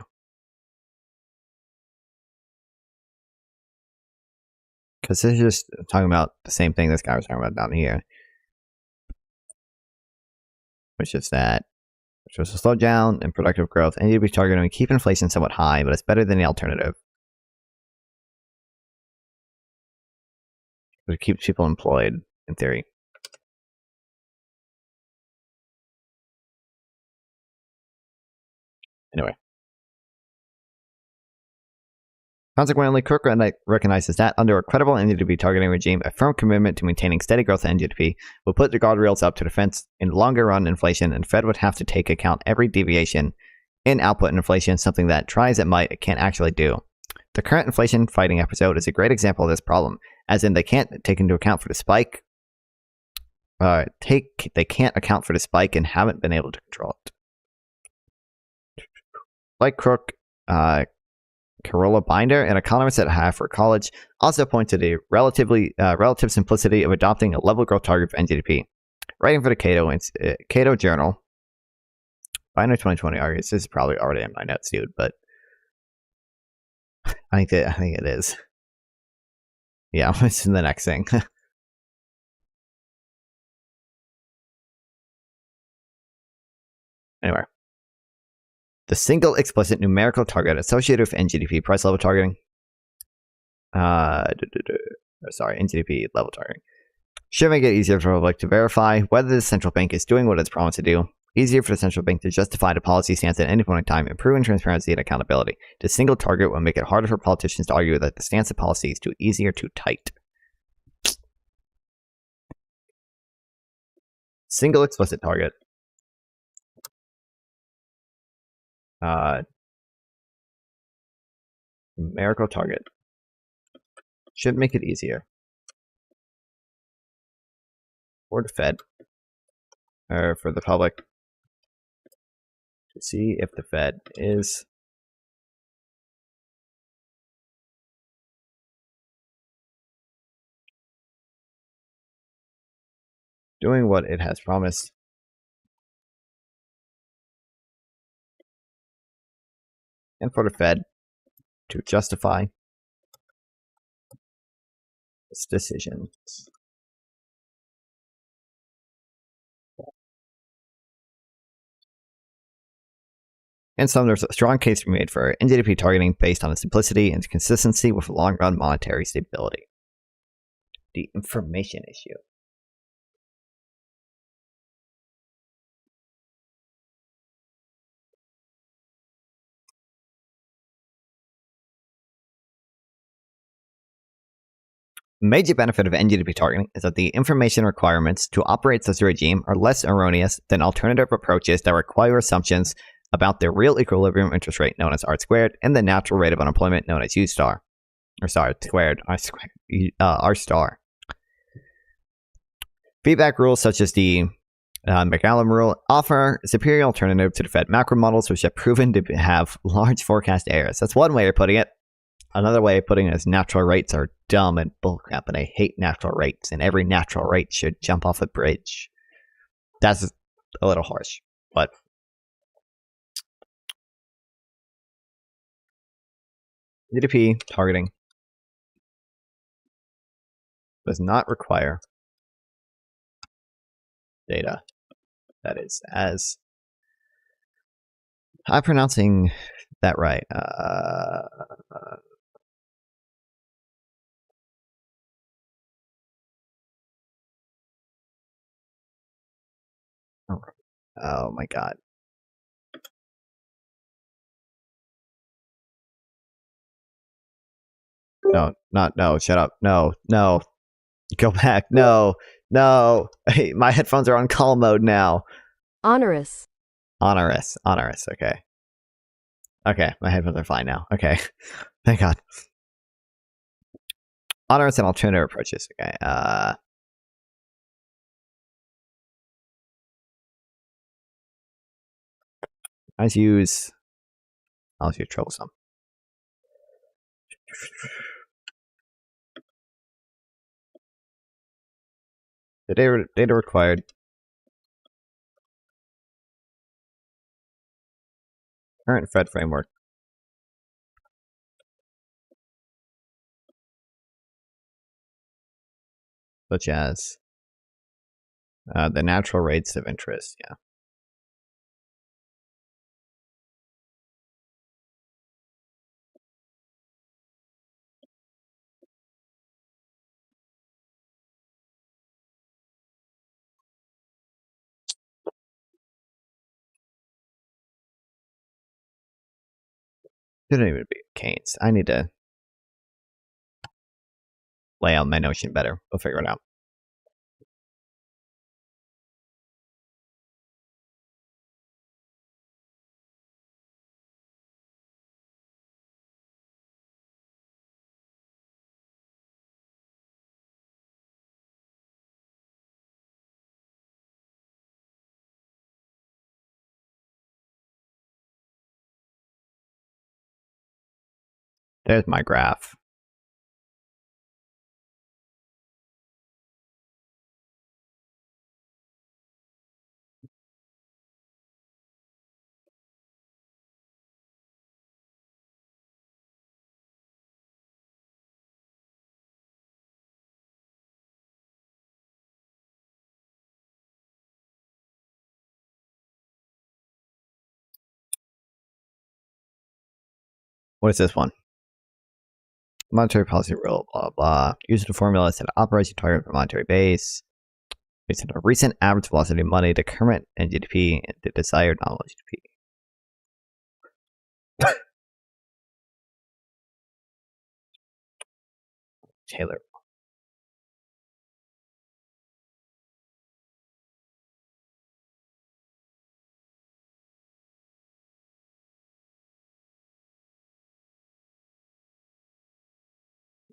Because this is just talking about the same thing this guy was talking about down here. which is that which was a slowdown in productive growth. NGDP targeting keep inflation somewhat high, but it's better than the alternative. It keeps people employed, in theory. Anyway. Consequently, Cook recognizes that under a credible NGDP targeting regime, a firm commitment to maintaining steady growth in NGDP will put the guardrails up to defense in longer run inflation, and Fed would have to take account every deviation in output inflation, something that, try as it might, it can't actually do. The current inflation fighting episode is a great example of this problem, as in they can't take into account for the spike. They can't account for the spike and haven't been able to control it. Like Crook, Carola Binder, an economist at Harvard College, also pointed to the relative simplicity of adopting a level growth target for NGDP. Writing for the Cato Journal, Binder 2020 argues this is probably already in my notes, dude, but I think it is. Yeah, it's in the next thing. Anyway. The single explicit numerical target associated with NGDP price level targeting. NGDP level targeting. Should make it easier for the public to verify whether the central bank is doing what it's promised to do. Easier for the central bank to justify the policy stance at any point in time, improving transparency and accountability. The single target will make it harder for politicians to argue that the stance of policy is too easy or too tight. Single explicit target. Numerical target should make it easier for the Fed or for the public to see if the Fed is doing what it has promised. And for the Fed to justify its decisions. In sum, there's a strong case to be made for NGDP targeting based on its simplicity and consistency with long-run monetary stability. The information issue. Major benefit of NGDP targeting is that the information requirements to operate such a regime are less erroneous than alternative approaches that require assumptions about the real equilibrium interest rate, known as R squared, and the natural rate of unemployment, known as U star. Or sorry, R star. Feedback rules such as the McAllen rule offer a superior alternative to the Fed macro models, which have proven to have large forecast errors. That's one way of putting it. Another way of putting it is natural rates are dumb and bullcrap, and I hate natural rates, and every natural rate should jump off a bridge. That's a little harsh, but GDP targeting does not require data that is as I'm pronouncing that right. Oh my god. No, shut up. No. Go back. No. Hey, my headphones are on call mode now. Onerous. Okay. Okay, my headphones are fine now. Okay. Thank God. Onerous and alternative approaches. Okay. I'll use troublesome. The data required. Current Fed framework. Such as the natural rates of interest. Yeah. Shouldn't even be Keynes. I need to lay out my notion better. We'll figure it out. There's my graph. What is this one? Monetary policy rule, blah, blah. Use the formula set an operation target for monetary base. Based on a recent average velocity of money to current NGDP and the desired nominal GDP. Taylor.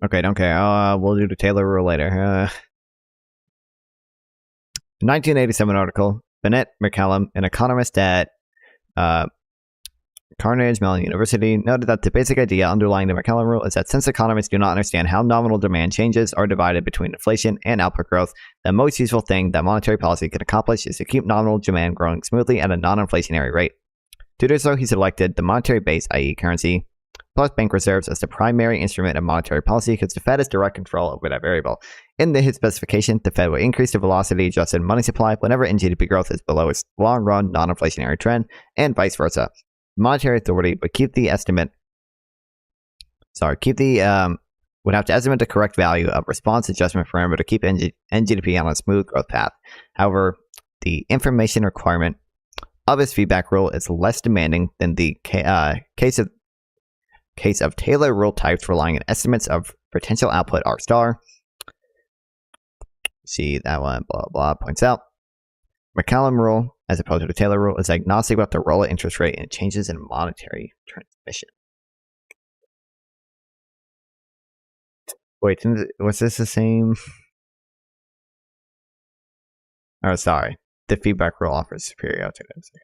Okay, don't care. We'll do the Taylor rule later. 1987 article. Bennett McCallum, an economist at Carnegie Mellon University, noted that the basic idea underlying the McCallum rule is that since economists do not understand how nominal demand changes are divided between inflation and output growth, the most useful thing that monetary policy can accomplish is to keep nominal demand growing smoothly at a non-inflationary rate. To do so, he selected the monetary base, i.e. currency, plus bank reserves as the primary instrument of monetary policy because the Fed has direct control over that variable. In his specification, the Fed will increase the velocity-adjusted money supply whenever NGDP growth is below its long-run non-inflationary trend, and vice versa. Monetary authority would would have to estimate the correct value of response adjustment parameter to keep NGDP on a smooth growth path. However, the information requirement of his feedback rule is less demanding than the case of Taylor rule types relying on estimates of potential output R star. See that one, blah, blah, points out. McCallum rule, as opposed to the Taylor rule, is agnostic about the role of interest rate and changes in monetary transmission. Wait, was this the same? Oh, sorry. The feedback rule offers superior alternatives. Okay.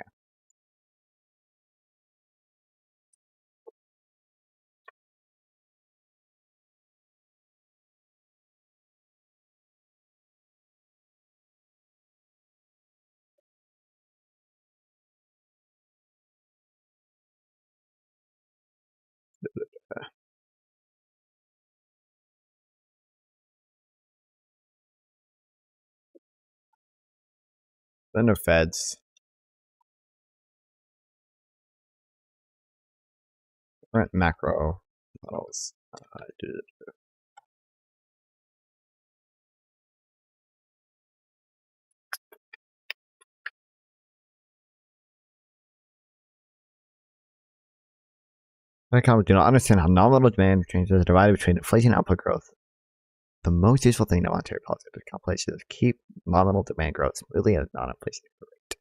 Then the Feds. Current macro models. Economists do not understand how nominal demand changes are divided between inflation and output growth. The most useful thing that monetary policy to accomplish is to keep nominal demand growth smoothly at a non-inflationary rate.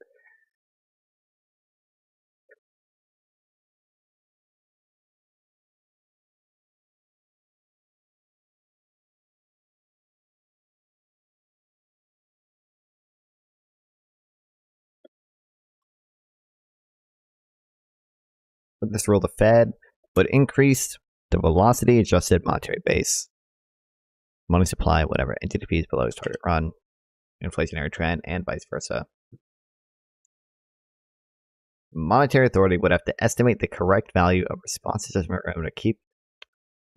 With this rule, the Fed would increase the velocity adjusted monetary base, money supply, whatever NGDP is below its target run, inflationary trend, and vice versa. Monetary authority would have to estimate the correct value of response adjustment to keep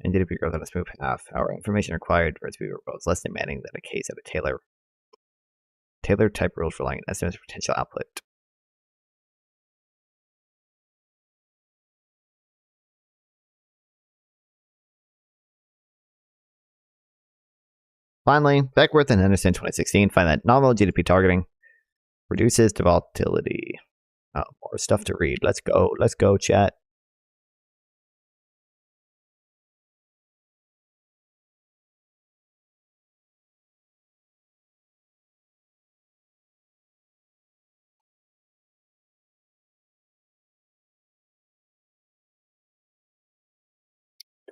NGDP growth on a smooth path. Our information required for it to be proposed less demanding than a case of a Taylor type rules relying on estimates of potential output. Finally, Beckworth and Henderson 2016 find that nominal GDP targeting reduces the volatility. Oh, more stuff to read. Let's go, chat.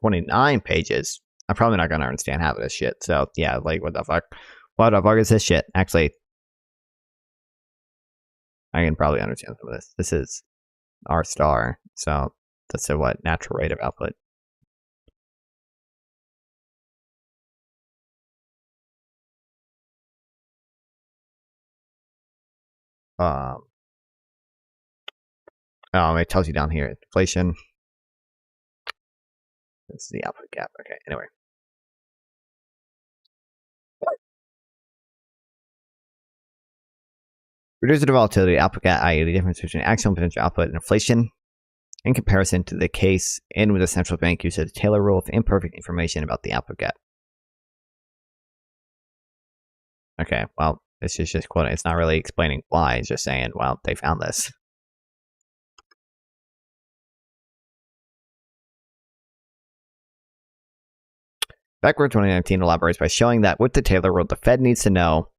29 pages. I'm probably not going to understand half of this shit. So, yeah, like, what the fuck? What the fuck is this shit? Actually, I can probably understand some of this. This is R star. So, that's a what? Natural rate of output. It tells you down here. Inflation. This is the output gap. Okay, anyway. Reduce the volatility output gap, i.e. the difference between actual potential output and inflation in comparison to the case in which the central bank uses the Taylor rule with imperfect information about the output gap. Okay, well, this is just quoting. It's not really explaining why. It's just saying, well, they found this. Backward 2019 elaborates by showing that with the Taylor rule, the Fed needs to know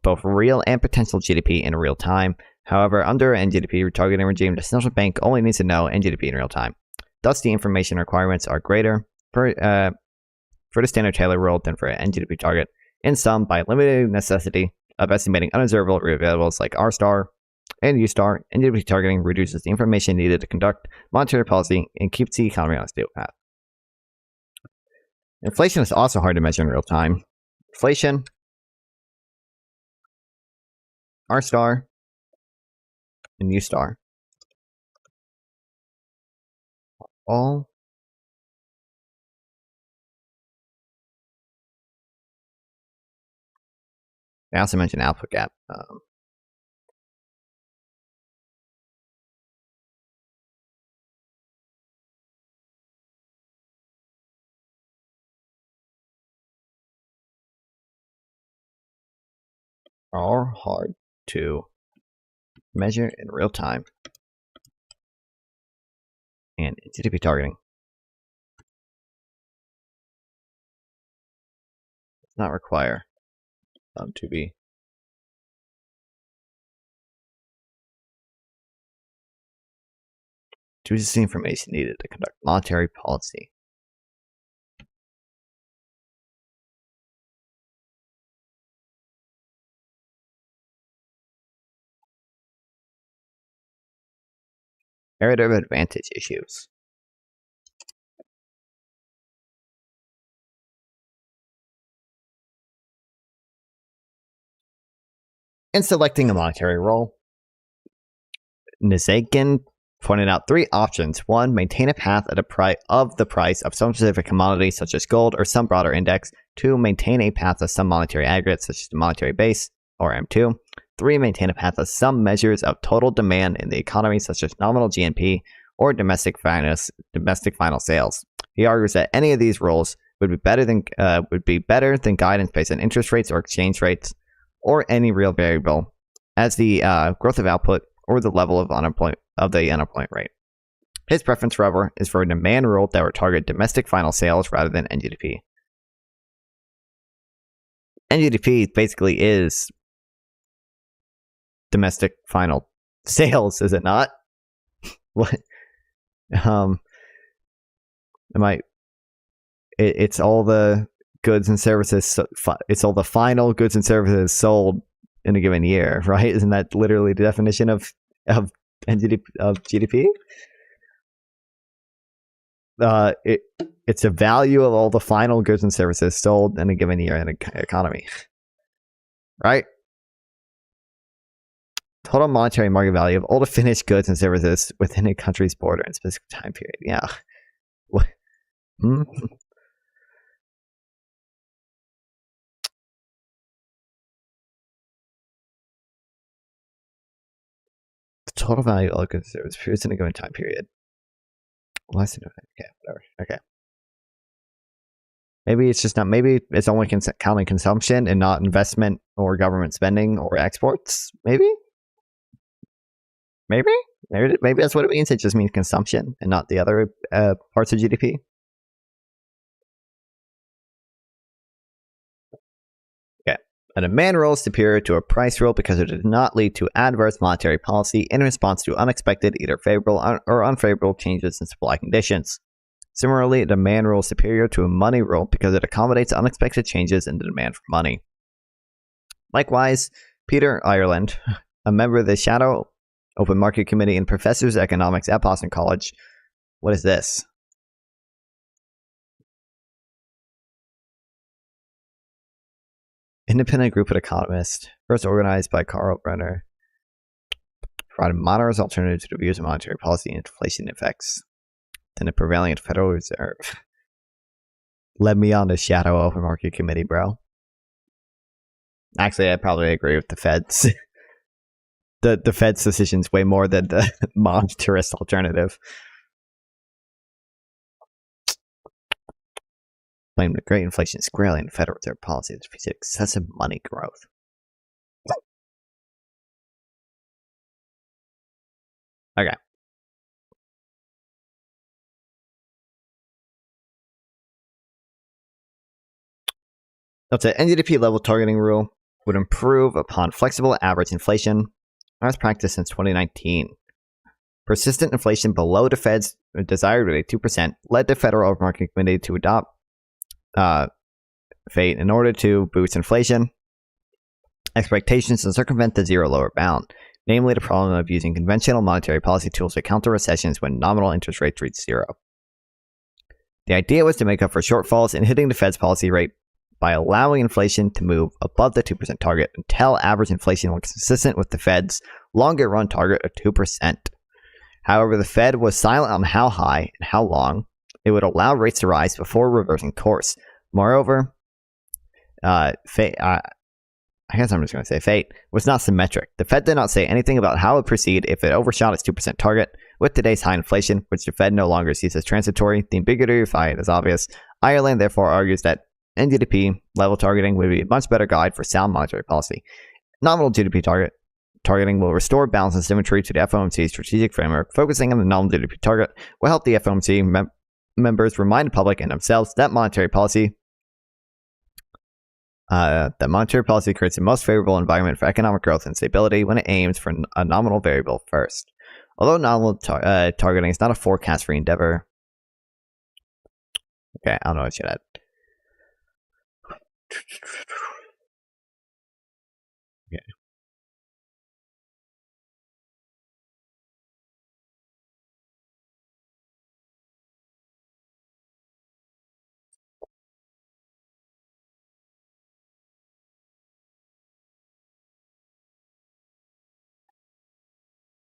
both real and potential GDP in real time. However, under NGDP retargeting regime, the central bank only needs to know NGDP in real time. Thus, the information requirements are greater for the standard Taylor rule than for an NGDP target. In sum, by limiting the necessity of estimating unobservable variables like R star and U star, NGDP targeting reduces the information needed to conduct monetary policy and keeps the economy on a stable path. Inflation is also hard to measure in real time. Inflation, R star, and U star. All I also mentioned output gap. Are hard to measure in real time. And GDP targeting does not require them to be chooses the information needed to conduct monetary policy. Comparative advantage issues. In selecting a monetary role, Nothin pointed out three options. One, maintain a path at the price of some specific commodity, such as gold or some broader index. Two, maintain a path of some monetary aggregate, such as the monetary base, or M2. Three, maintain a path of some measures of total demand in the economy, such as nominal GNP or domestic final sales. He argues that any of these roles would be better than guidance based on interest rates or exchange rates, or any real variable, as the growth of output or the level of the unemployment rate. His preference, however, is for a demand rule that would target domestic final sales rather than NGDP. NGDP basically is domestic final sales, is it not? What? It's all the goods and services. It's all the final goods and services sold in a given year, right? Isn't that literally the definition of NGDP, of GDP? It's a value of all the final goods and services sold in a given year in an economy, right? Total monetary market value of all the finished goods and services within a country's border in a specific time period. Yeah. What? The total value of all goods and services produced in a given time period. Less than okay, whatever. Okay. Maybe it's just not. Maybe it's only counting consumption and not investment or government spending or exports. Maybe that's what it means. It just means consumption and not the other parts of GDP. Okay. A demand rule is superior to a price rule because it does not lead to adverse monetary policy in response to unexpected, either favorable or unfavorable changes in supply conditions. Similarly, a demand rule is superior to a money rule because it accommodates unexpected changes in the demand for money. Likewise, Peter Ireland, a member of the Shadow Open Market Committee and professor of economics at Boston College. What is this? Independent group of economists, first organized by Carl Brenner, provided moderate alternative to the views of monetary policy and inflation effects than the prevailing Federal Reserve. Led me on the Shadow Open Market Committee, bro. Actually, I probably agree with the Fed's. the Fed's decisions way more than the monetarist alternative. Blamed the great inflation squarely in Federal Reserve policy that defeated excessive money growth. Okay. That's an NGDP level targeting rule would improve upon flexible average inflation as practiced since 2019. Persistent inflation below the Fed's desired rate of 2% led the Federal Open Market Committee to adopt FATE in order to boost inflation expectations and circumvent the zero lower bound, namely the problem of using conventional monetary policy tools to counter recessions when nominal interest rates reach zero. The idea was to make up for shortfalls in hitting the Fed's policy rate by allowing inflation to move above the 2% target until average inflation was consistent with the Fed's longer run target of 2%. However, the Fed was silent on how high and how long it would allow rates to rise before reversing course. Moreover, I guess I'm just going to say FATE was not symmetric. The Fed did not say anything about how it would proceed if it overshot its 2% target. With today's high inflation, which the Fed no longer sees as transitory, the ambiguity of FATE is obvious. Ireland therefore argues that NGDP level targeting would be a much better guide for sound monetary policy. Nominal GDP targeting will restore balance and symmetry to the FOMC's strategic framework. Focusing on the nominal GDP target will help the FOMC members remind the public and themselves that monetary policy creates the most favorable environment for economic growth and stability when it aims for a nominal variable first. Although nominal targeting is not a forecast-free endeavor. Okay, I don't know what I should add. Okay.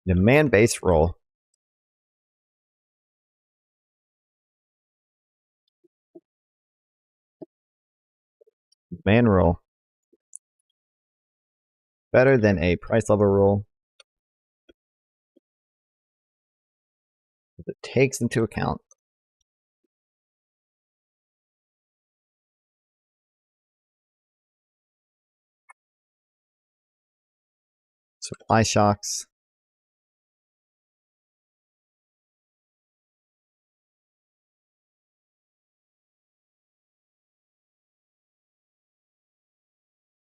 Demand-based rule. Demand rule. Better than a price level rule. It takes into account supply shocks,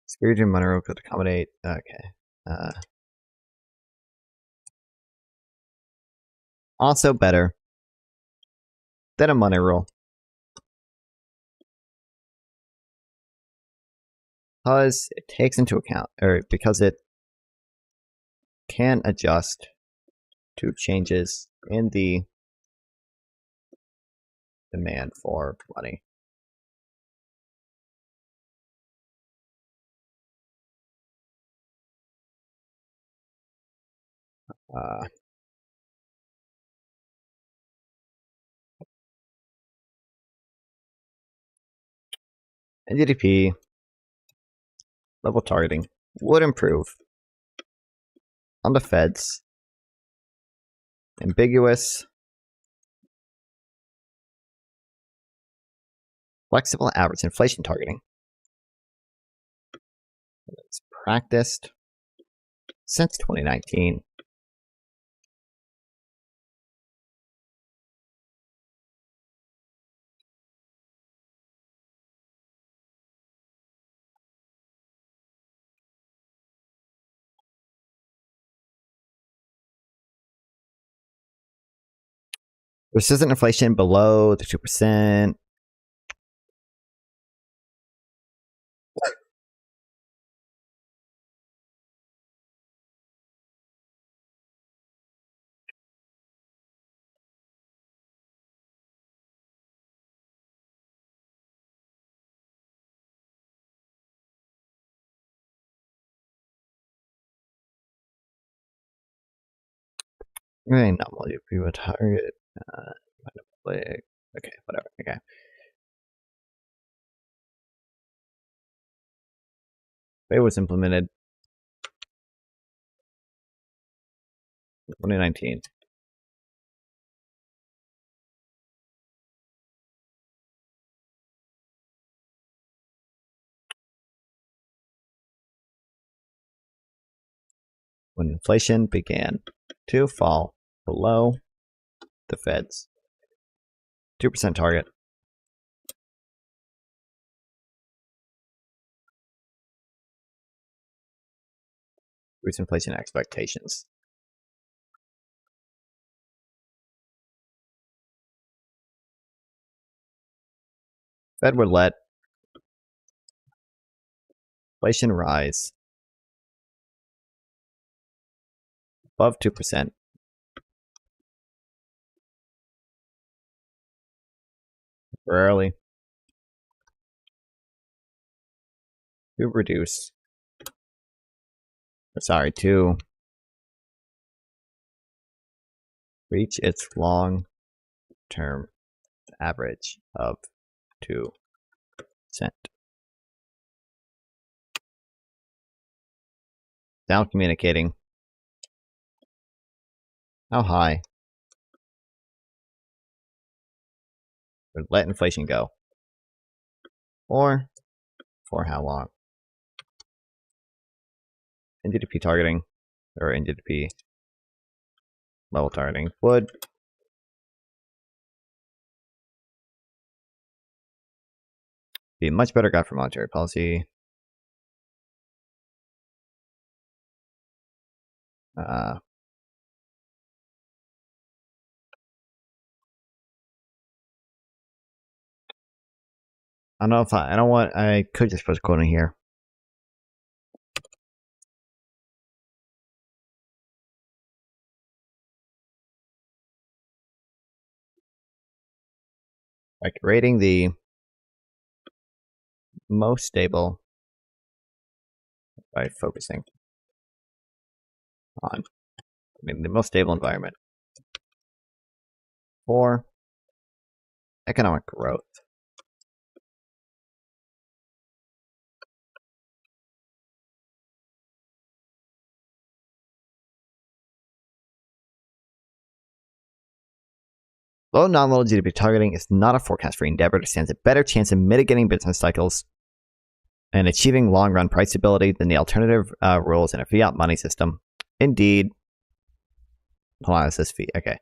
security and money rule could accommodate. Okay. Also better than a money rule. Because it takes into account, or because it can adjust to changes in the demand for money. NGDP level targeting would improve on the Fed's ambiguous, flexible average inflation targeting. It's practiced since 2019. Persistent inflation below the 2%. Okay, nominal GDP would target. Okay, whatever. Okay. It was implemented 2019. When inflation began to fall below the Fed's 2% target. Boost inflation expectations. Fed would let inflation rise above 2% temporarily to reach its long-term average of 2%. Down communicating how high would let inflation go, or for how long. NGDP targeting, or NGDP level targeting, would be a much better guide for monetary policy. I don't know if I could just put a quote in here. Like rating the most stable by focusing on the most stable environment for economic growth. Low nominal GDP targeting is not a forecast-free endeavor. It stands a better chance of mitigating business cycles and achieving long-run price stability than the alternative rules in a fiat money system. Indeed, hold on, it says fee. Okay.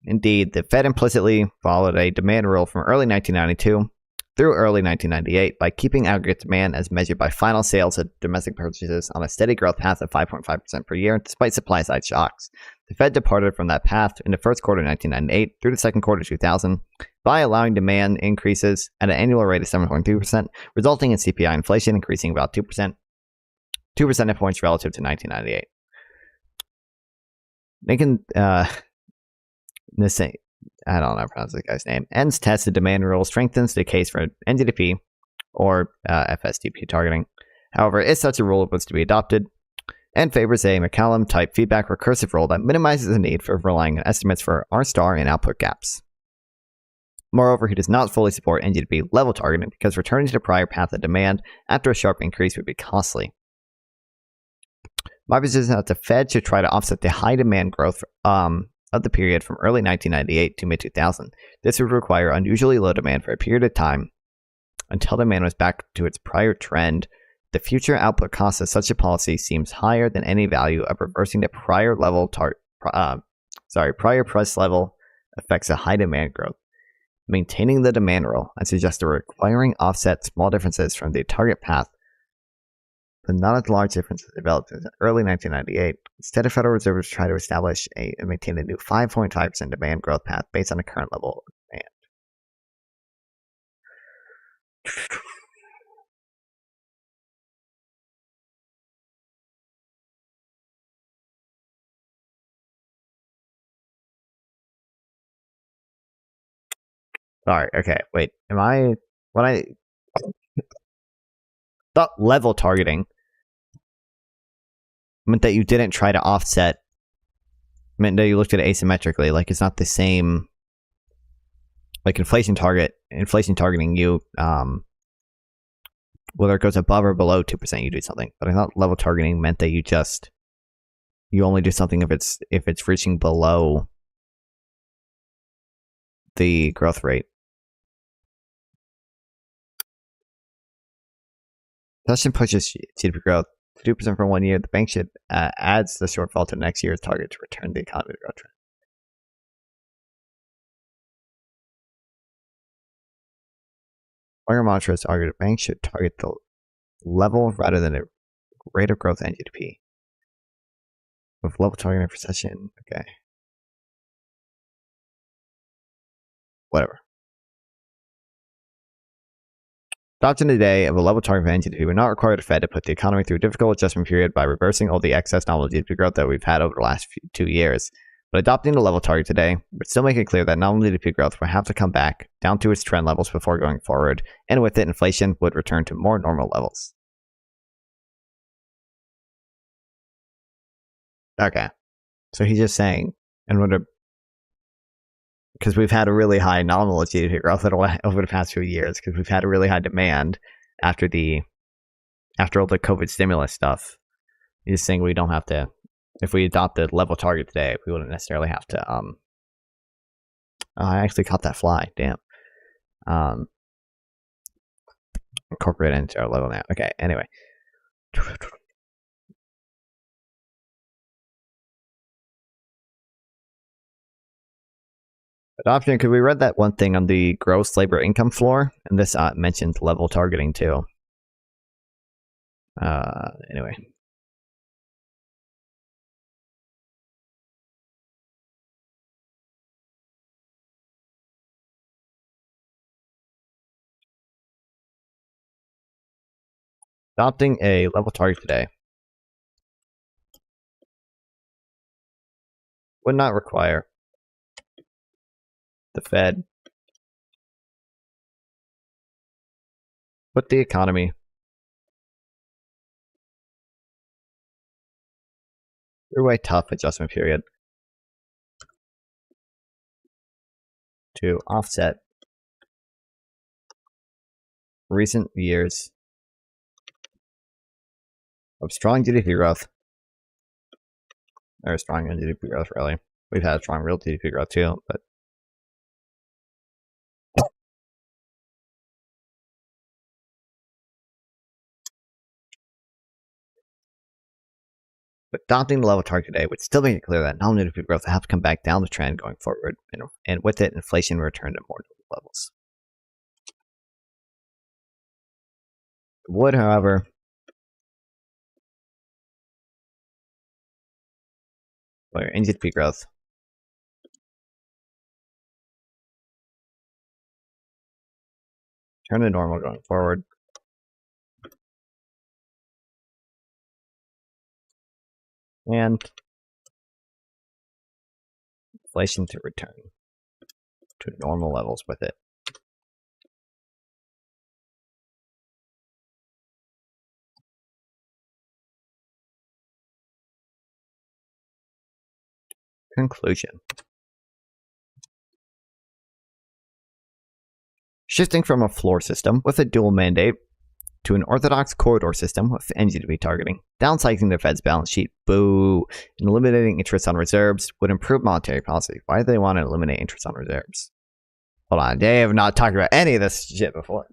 Indeed, the Fed implicitly followed a demand rule from early 1992 through early 1998 by keeping aggregate demand as measured by final sales of domestic purchases on a steady growth path of 5.5% per year, despite supply-side shocks. The Fed departed from that path in the first quarter of 1998 through the second quarter of 2000 by allowing demand increases at an annual rate of 7.2%, resulting in CPI inflation increasing about 2 percentage points relative to 1998. I don't know how to pronounce this guy's name. Ends tested demand rule strengthens the case for NGDP or FSDP targeting. However, if such a rule was to be adopted, and favors a McCallum-type feedback recursive rule that minimizes the need for relying on estimates for R-star and output gaps. Moreover, he does not fully support NGDP level targeting because returning to the prior path of demand after a sharp increase would be costly. My position is that the Fed should try to offset the high demand growth of the period from early 1998 to mid-2000. This would require unusually low demand for a period of time until demand was back to its prior trend. The future output cost of such a policy seems higher than any value of reversing the prior price level effects of high demand growth. Maintaining the demand rule, I suggest requiring offset small differences from the target path not a large difference developed in early 1998. Instead, the Federal Reserve was trying to establish and maintain a new 5.5% demand growth path based on the current level of demand. Sorry, okay, wait. When I thought level targeting meant that you didn't try to offset, meant that you looked at it asymmetrically, like it's not the same, like inflation targeting you, whether it goes above or below 2%, you do something. But I thought level targeting meant that you only do something if it's reaching below the growth rate. Recession pushes GDP growth to 2% for 1 year. The bank should adds the shortfall to next year's target to return the economy to growth trend. Longer monitors argue the bank should target the level rather than the rate of growth in NGDP. With level targeting for recession, okay. Whatever. Adoption today of a level target for NGDP would not require the Fed to put the economy through a difficult adjustment period by reversing all the excess nominal GDP growth that we've had over the last 2 years. But adopting the level target today would still make it clear that nominal GDP growth will have to come back down to its trend levels before going forward, and with it, inflation would return to more normal levels. Okay. So he's just saying, in order, because we've had a really high nominal GDP growth over the past few years, because we've had a really high demand after all the COVID stimulus stuff. He's saying we don't have to, if we adopted level target today, we wouldn't necessarily have to. I actually caught that fly. Damn. Incorporate it into our level now. Okay. Anyway. Adoption, because we read that one thing on the gross labor income floor, and this mentions level targeting too. Anyway. Adopting a level target today would not require the Fed put the economy through a tough adjustment period to offset recent years of strong GDP growth, or strong GDP growth, really. We've had strong real GDP growth too, but adopting the level target today would still make it clear that nominal GDP growth will have to come back down the trend going forward, and with it, inflation will return to more normal levels. It would, however, in GDP growth turn to normal going forward. And inflation to return to normal levels with it. Conclusion. Shifting from a floor system with a dual mandate to an orthodox corridor system with NGDP targeting, downsizing the Fed's balance sheet, boo, and eliminating interest on reserves would improve monetary policy. Why do they want to eliminate interest on reserves? Hold on, they have not talked about any of this shit before.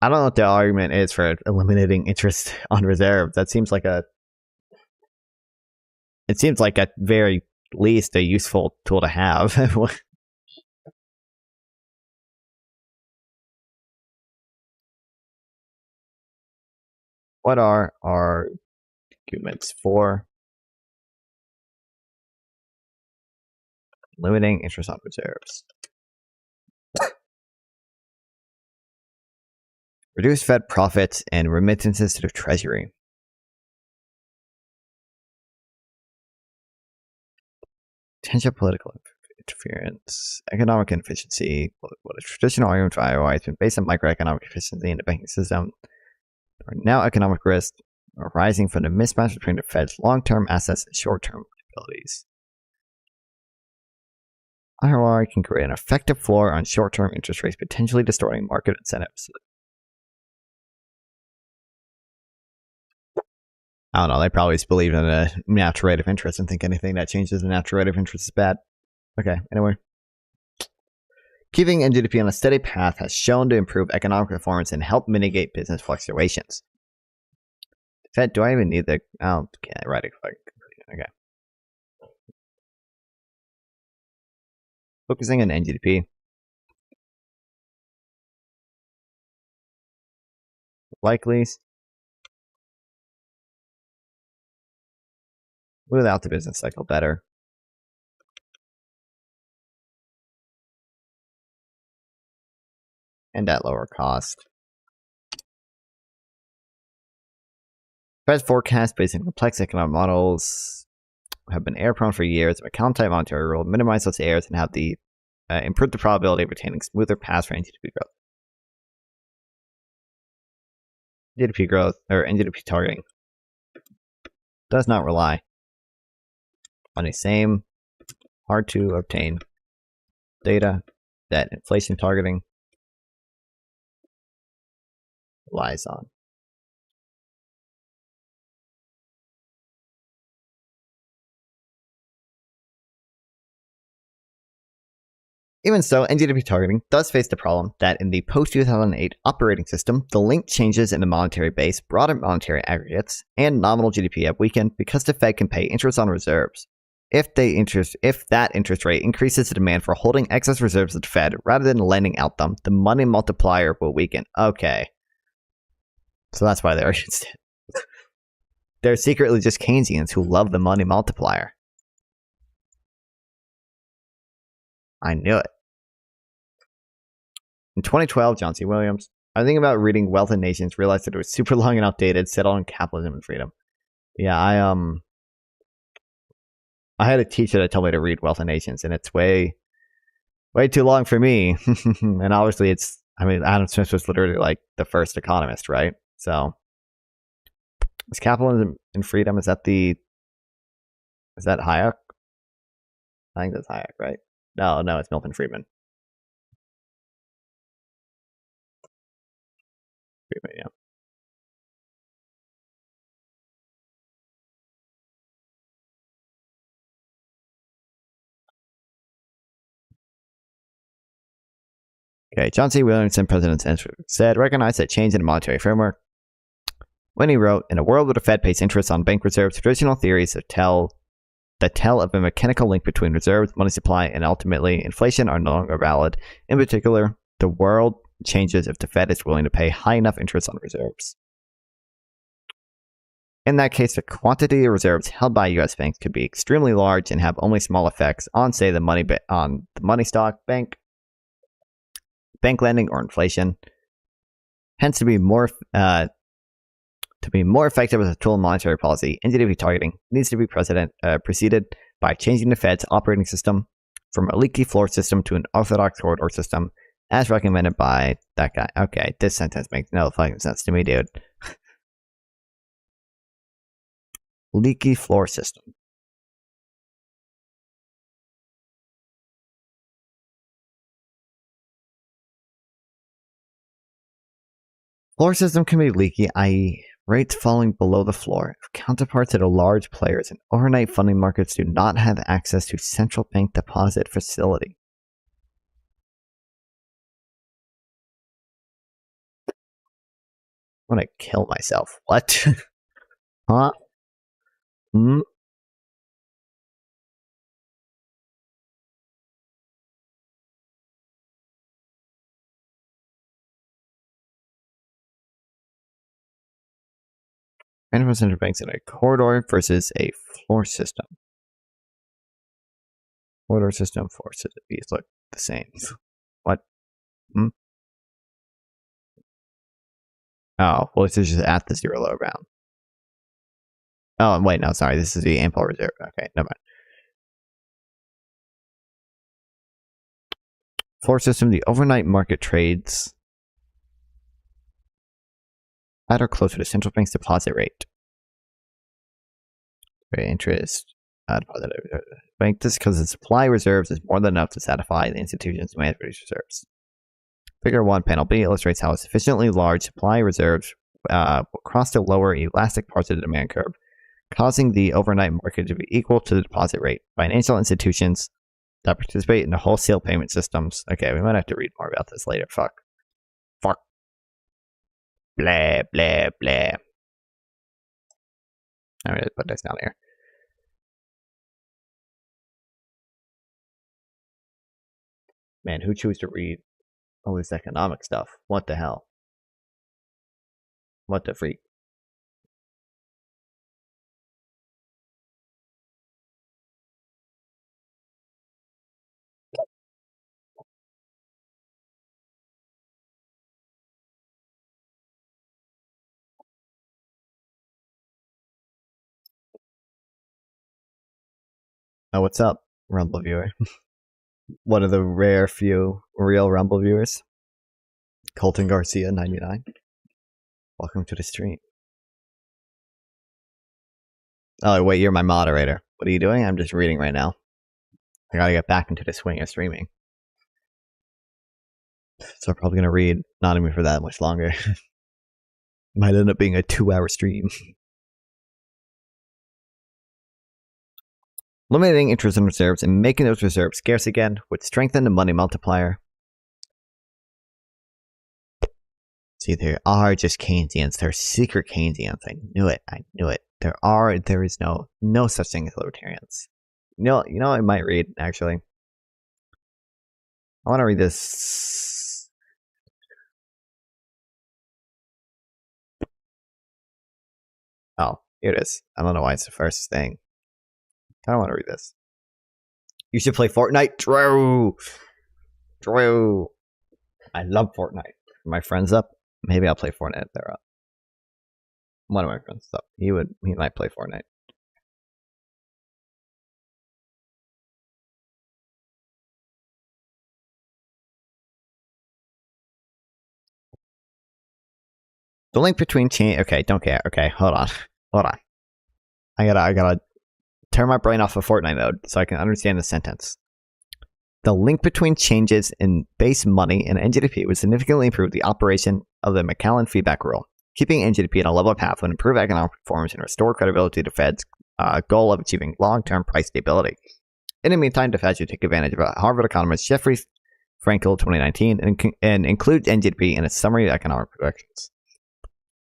I don't know what the argument is for eliminating interest on reserves. That seems like at very least a useful tool to have. What are our arguments for limiting interest on reserves? Reduce Fed profits and remittances to the Treasury. Potential political interference, economic inefficiency. What a traditional argument for IOI has been based on microeconomic efficiency in the banking system. There are now economic risks arising from the mismatch between the Fed's long-term assets and short-term liabilities. IOI can create an effective floor on short-term interest rates, potentially distorting market incentives. I don't know. They probably just believe in a natural rate of interest and think anything that changes the natural rate of interest is bad. Okay, anyway. Keeping NGDP on a steady path has shown to improve economic performance and help mitigate business fluctuations. Fed, do I even need the... Oh, can't write it. Okay. Focusing on NGDP. Likelies. Without the business cycle better. And at lower cost. Fed's forecasts based on complex economic models have been error-prone for years. A account-type monetary rule minimize those errors and have the improve the probability of retaining smoother paths for NGDP growth. GDP growth or NGDP targeting does not rely on the same hard-to-obtain data that inflation targeting relies on. Even so, NGDP targeting does face the problem that in the post-2008 operating system, the linked changes in the monetary base, broader monetary aggregates, and nominal GDP have weakened because the Fed can pay interest on reserves. If that interest rate increases the demand for holding excess reserves at the Fed rather than lending out them, the money multiplier will weaken. Okay. So that's why they're against it. They're secretly just Keynesians who love the money multiplier. I knew it. In 2012, John C. Williams, I was thinking about reading Wealth and Nations, realized that it was super long and outdated, settled on capitalism and freedom. Yeah, I had a teacher that told me to read Wealth and Nations, and it's way too long for me. And obviously Adam Smith was literally like the first economist, right? So is capitalism and freedom, is that Hayek? I think that's Hayek, right? No, it's Milton Friedman. Yeah. Okay, John C. Williamson, President, said, recognize that change in the monetary framework. When he wrote, in a world where the Fed pays interest on bank reserves, traditional theories that tell of a mechanical link between reserves, money supply, and ultimately inflation are no longer valid. In particular, the world changes if the Fed is willing to pay high enough interest on reserves. In that case, the quantity of reserves held by U.S. banks could be extremely large and have only small effects on, say, the money stock, bank lending, or inflation. Hence, to be more effective as a tool in monetary policy, NGDP targeting needs to be preceded by changing the Fed's operating system from a leaky floor system to an orthodox corridor system, as recommended by that guy. Okay, this sentence makes no fucking sense to me, dude. Leaky floor system. Floor system can be leaky, i.e., rates falling below the floor if counterparts that are large players in overnight funding markets do not have access to central bank deposit facility. I want to kill myself. What? Huh? Hmm? Management central banks in a corridor versus a floor system. Corridor system, floor system. These look the same. What? Oh, well, this is just at the zero low round. Oh, wait, no, sorry. This is the ample reserve. Okay, never mind. Floor system, the overnight market trades at or closer to central bank's deposit rate. Interest, deposit bank. This because the supply reserves is more than enough to satisfy the institution's demand for these reserves. Figure 1, panel B illustrates how a sufficiently large supply reserves will cross the lower elastic parts of the demand curve, causing the overnight market to be equal to the deposit rate. Financial institutions that participate in the wholesale payment systems. Okay, we might have to read more about this later. Fuck. Blah, blah, blah. I'm going to put this down here. Man, who chose to read all this economic stuff? What the hell? What the freak? Oh, what's up, Rumble viewer? One of the rare few real Rumble viewers. Colton Garcia 99. Welcome to the stream. Oh, wait, you're my moderator. What are you doing? I'm just reading right now. I gotta get back into the swing of streaming. So I'm probably gonna read not even for that much longer. Might end up being a 2-hour stream. Limiting interest in reserves and making those reserves scarce again would strengthen the money multiplier. See, there are just Keynesians. They're secret Keynesians. I knew it. I knew it. There is no such thing as libertarians. You know I might read, actually. I want to read this. Oh, here it is. I don't know why it's the first thing. I don't want to read this. You should play Fortnite. Drew. I love Fortnite. My friends up. Maybe I'll play Fortnite if they're up. One of my friends is up. He might play Fortnite. The link between okay, don't care. Okay, hold on. I gotta turn my brain off of Fortnite mode so I can understand the sentence. The link between changes in base money and NGDP would significantly improve the operation of the Macallan feedback rule. Keeping NGDP on a level path would improve economic performance and restore credibility to the Fed's goal of achieving long-term price stability. In the meantime, the Fed should take advantage of Harvard economist Jeffrey Frankel 2019 and include NGDP in its summary of economic projections.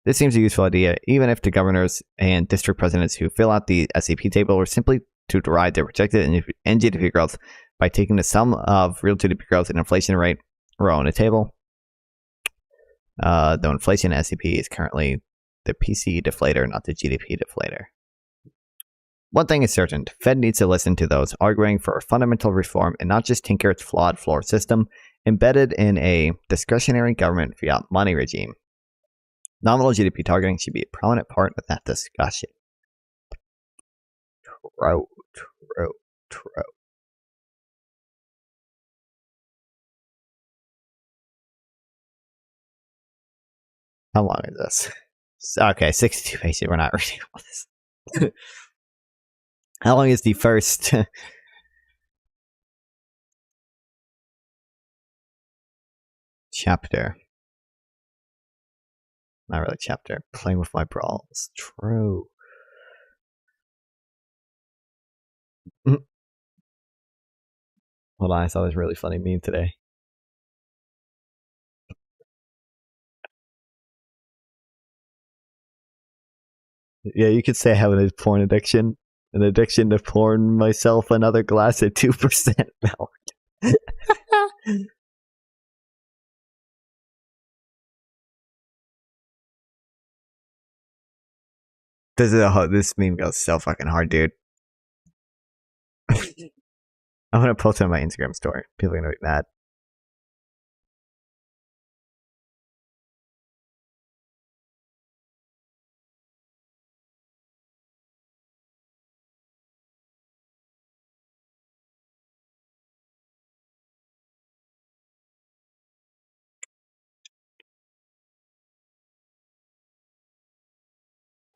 This seems a useful idea, even if the governors and district presidents who fill out the SAP table were simply to derive their projected NGDP growth by taking the sum of real GDP growth and inflation rate row in a table. Though inflation SAP is currently the PCE deflator, not the GDP deflator. One thing is certain, the Fed needs to listen to those arguing for a fundamental reform and not just tinker its flawed floor system embedded in a discretionary government fiat money regime. Nominal GDP targeting should be a prominent part of that discussion. True. How long is this? Okay, 62 pages. We're not reading all this. How long is the first? Chapter? Not really chapter. Playing with my brawls. True. Hold on, I saw this really funny meme today. Yeah, you could say I have a porn addiction. An addiction to porn myself another glass at 2% milk. This meme goes so fucking hard, dude. I'm gonna post it on my Instagram story. People are gonna be mad.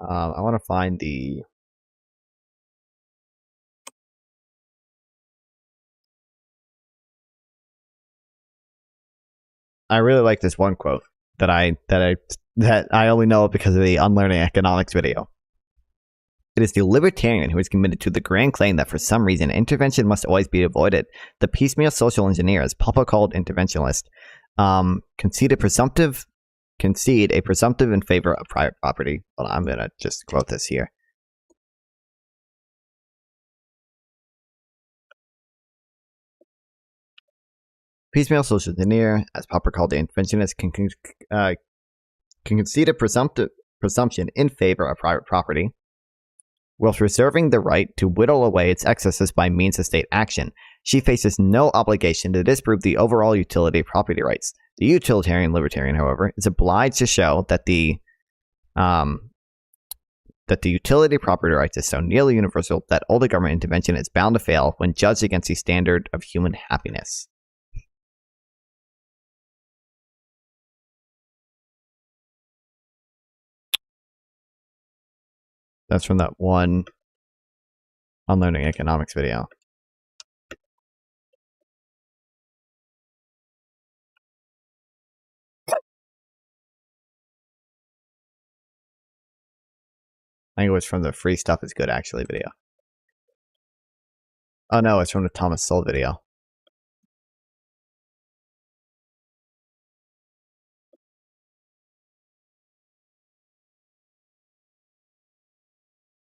I want to find the. I really like this one quote that I only know because of the Unlearning Economics video. It is the libertarian who is committed to the grand claim that for some reason intervention must always be avoided. The piecemeal social engineer, as Papa called interventionist, concede a presumptive in favor of private property. Hold on, I'm gonna just quote this here. Piecemeal social engineer, as Popper called the interventionist, can concede a presumption in favor of private property, whilst reserving the right to whittle away its excesses by means of state action. She faces no obligation to disprove the overall utility of property rights. The utilitarian libertarian, however, is obliged to show that the utility of property rights is so nearly universal that all the government intervention is bound to fail when judged against the standard of human happiness. That's from that one Unlearning Economics video. I think it was from the Free Stuff is Good Actually video. Oh no, it's from the Thomas Sowell video.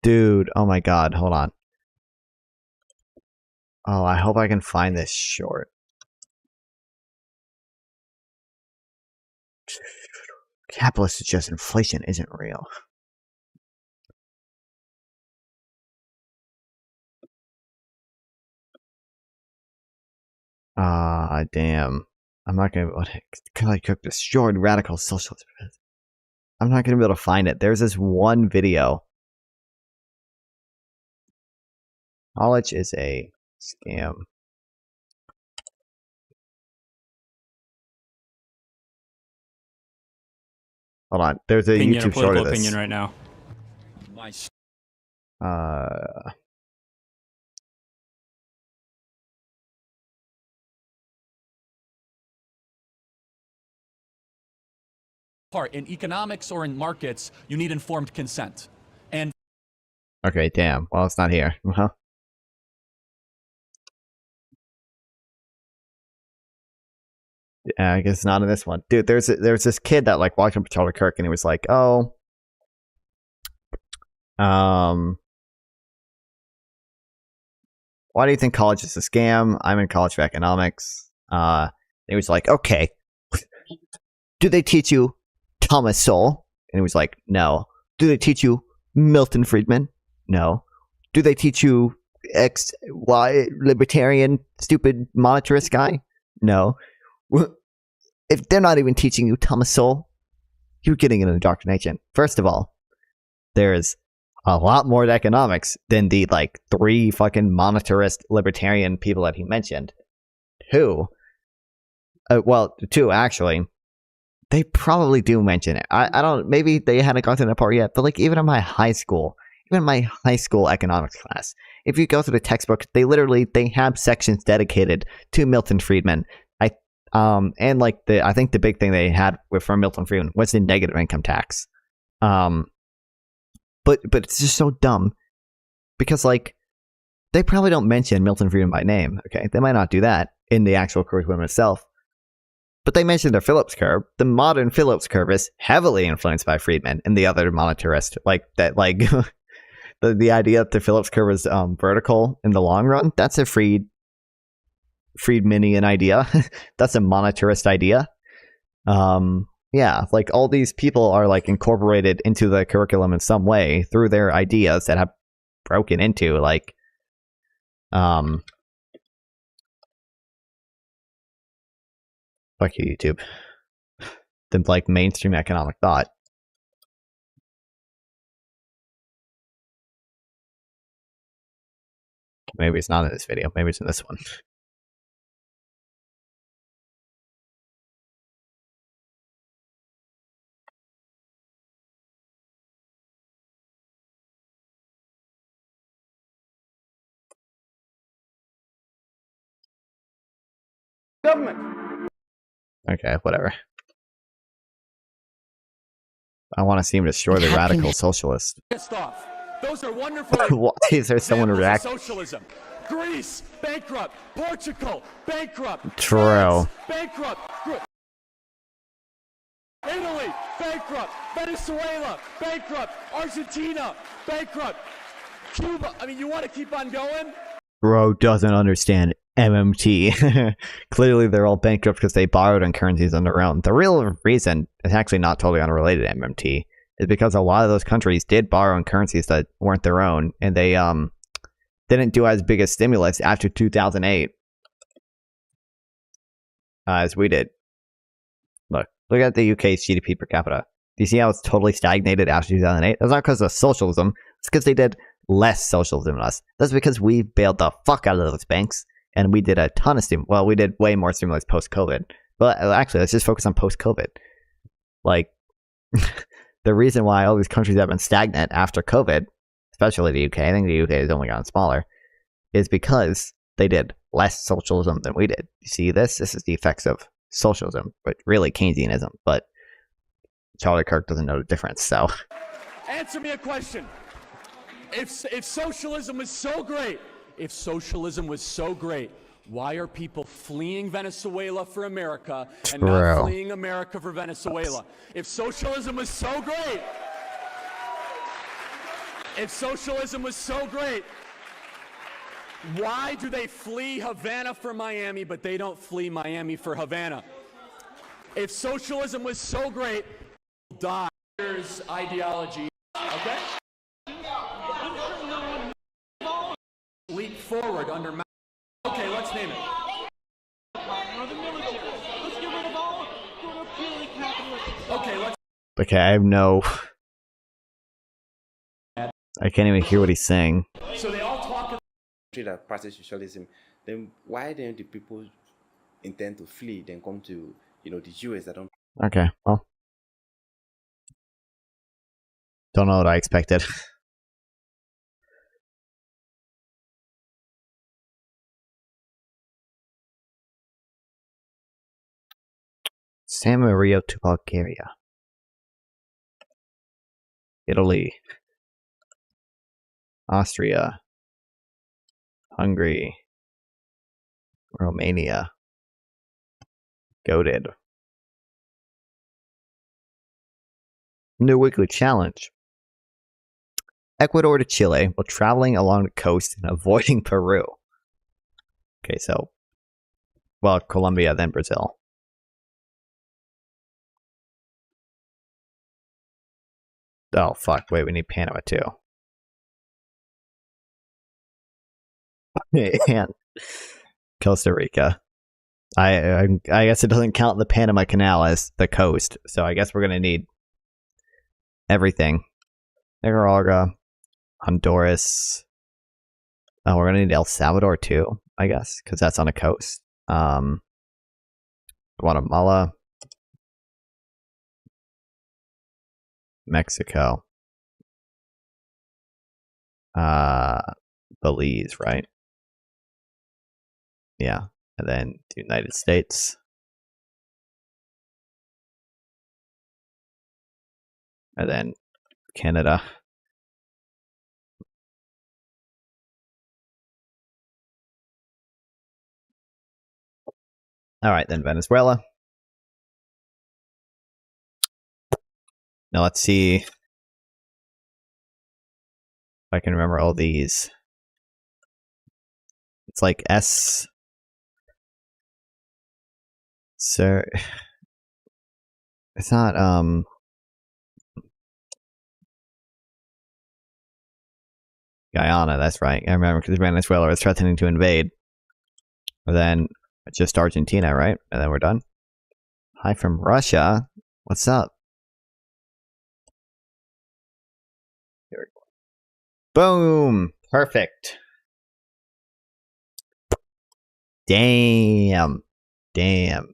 Dude, oh my god, hold on. Oh, I hope I can find this short. Capitalist is just inflation isn't real. Damn. I'm not gonna be able to. Can I cook this short radical socialist? I'm not gonna be able to find it. There's this one video. Knowledge is a scam. Hold on. There's a YouTube short of this. Opinion right now. Part in economics or in markets, you need informed consent. And okay, damn. Well, it's not here. Huh? I guess it's not in this one, dude. There's this kid that like walked up to Charlie Kirk and he was like, "Oh, why do you think college is a scam? I'm in college for economics." He was like, "Okay, do they teach you Thomas Sowell?" And he was like, "No." "Do they teach you Milton Friedman?" "No." "Do they teach you X, Y, libertarian, stupid monetarist guy?" "No." If they're not even teaching you Thomas Sowell, you're getting an indoctrination. First of all, there's a lot more to economics than the like 3 fucking monetarist libertarian people that he mentioned. 2 actually. They probably do mention it. I don't, maybe they hadn't gone to that part yet, but like even in my high school economics class, if you go through the textbook, they have sections dedicated to Milton Friedman. And like I think the big thing they had from Milton Friedman was the negative income tax. But it's just so dumb because like they probably don't mention Milton Friedman by name. Okay, they might not do that in the actual curriculum itself, but they mentioned the Phillips curve. The modern Phillips curve is heavily influenced by Friedman and the other monetarist. Like that, like the idea that the Phillips curve is vertical in the long run. That's a Friedmanian idea. That's a monetarist idea. Yeah, like all these people are like incorporated into the curriculum in some way through their ideas that have broken into like fuck you, YouTube. The like mainstream economic thought. Maybe it's not in this video. Maybe it's in this one. Government. Okay, whatever. I want to see him destroy the radical socialist. Pissed off. Those are wonderful. Why is there someone examples of react? socialism. Greece, bankrupt. Portugal, bankrupt. True. France, bankrupt. Italy, bankrupt. Venezuela, bankrupt. Argentina, bankrupt. Cuba. I mean, you want to keep on going? Bro doesn't understand MMT. Clearly, they're all bankrupt because they borrowed on currencies on their own. The real reason is actually not totally unrelated to MMT. Is because a lot of those countries did borrow on currencies that weren't their own, and they didn't do as big a stimulus after 2008 as we did. Look at the UK's GDP per capita. Do you see how it's totally stagnated after 2008? That's not because of socialism. It's because they did less socialism than us. That's because we bailed the fuck out of those banks, and we did a ton of stimulus. Well, we did way more stimulus post-COVID. But actually, let's just focus on post-COVID. Like, the reason why all these countries have been stagnant after COVID, especially the UK, I think the UK has only gotten smaller, is because they did less socialism than we did. You see this? This is the effects of socialism, but really Keynesianism. But Charlie Kirk doesn't know the difference, so. Answer me a question. If socialism was so great, why are people fleeing Venezuela for America and not fleeing America for Venezuela? If socialism was so great, why do they flee Havana for Miami, but they don't flee Miami for Havana? If socialism was so great, die. Here's ideology, okay? Leap forward under. Okay, let's name it. Okay, let's. Okay, I have no. I can't even hear what he's saying. So they all talk. That practice socialism, then why don't the people intend to flee, then come to the US that don't? Okay, well, don't know what I expected. San Marino to Bulgaria, Italy, Austria, Hungary, Romania, goated. New weekly challenge. Ecuador to Chile while traveling along the coast and avoiding Peru. Okay, so, well, Colombia, then Brazil. Oh, fuck, wait, we need Panama too. And Costa Rica. I guess it doesn't count the Panama Canal as the coast, so I guess we're gonna need everything. Nicaragua, Honduras. Oh, we're gonna need El Salvador too, I guess, because that's on the coast. Guatemala, Mexico, Belize, right? Yeah, and then the United States. And then Canada. All right, then Venezuela. Now let's see if I can remember all these. It's like S. Sir. It's not Guyana, that's right. I remember because Venezuela was threatening to invade. And then just Argentina, right? And then we're done. Hi from Russia. What's up? Here we go. Boom! Perfect. Damn. Damn.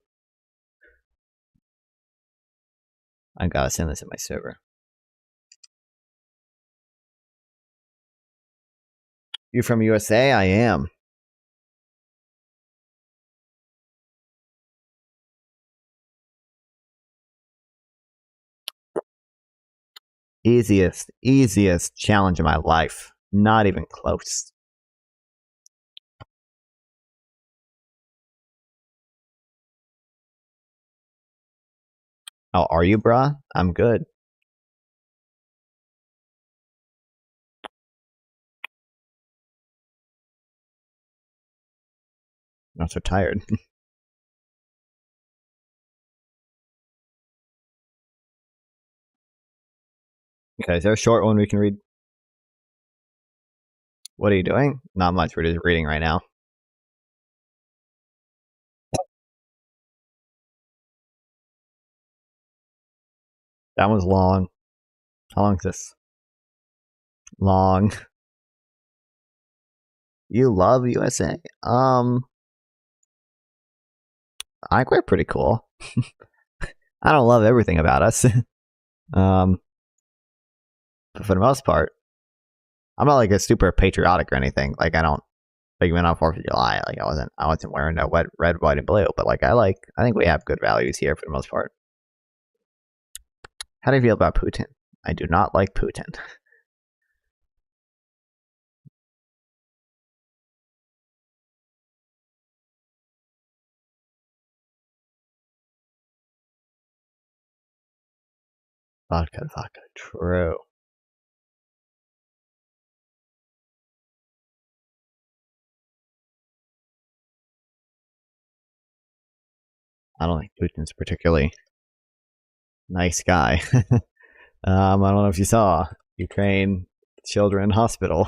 I gotta send this in my server. You from USA? I am. Easiest challenge of my life. Not even close. Oh, are you, brah? I'm good. Not so tired. Okay, is there a short one we can read? What are you doing? Not much. We're just reading right now. That one's long. How long is this? Long. You love USA? I think we're pretty cool. I don't love everything about us. But for the most part, I'm not like a super patriotic or anything. Like I don't like when on 4th of July, like I wasn't wearing no red, white, and blue. But like I think we have good values here for the most part. How do you feel about Putin? I do not like Putin. Vodka. True. I don't think Putin's particularly nice guy. I don't know if you saw Ukraine Children Hospital.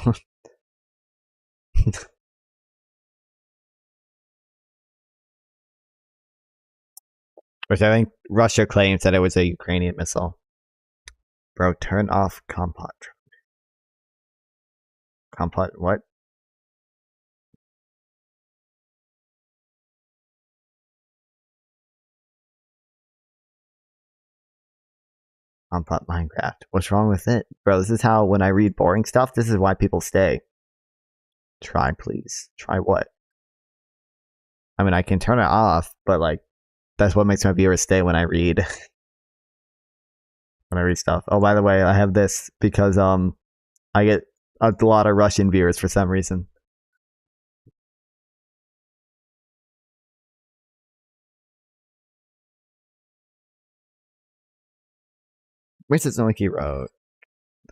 Which I think Russia claims that it was a Ukrainian missile. Bro, turn off Compot. Compot, what? Compot Minecraft. What's wrong with it? Bro, this is how, when I read boring stuff, this is why people stay. Try, please. Try what? I mean, I can turn it off, but like, that's what makes my viewers stay when I read. When I read stuff. Oh, by the way, I have this because I get a lot of Russian viewers for some reason. Mrs. Noliki wrote,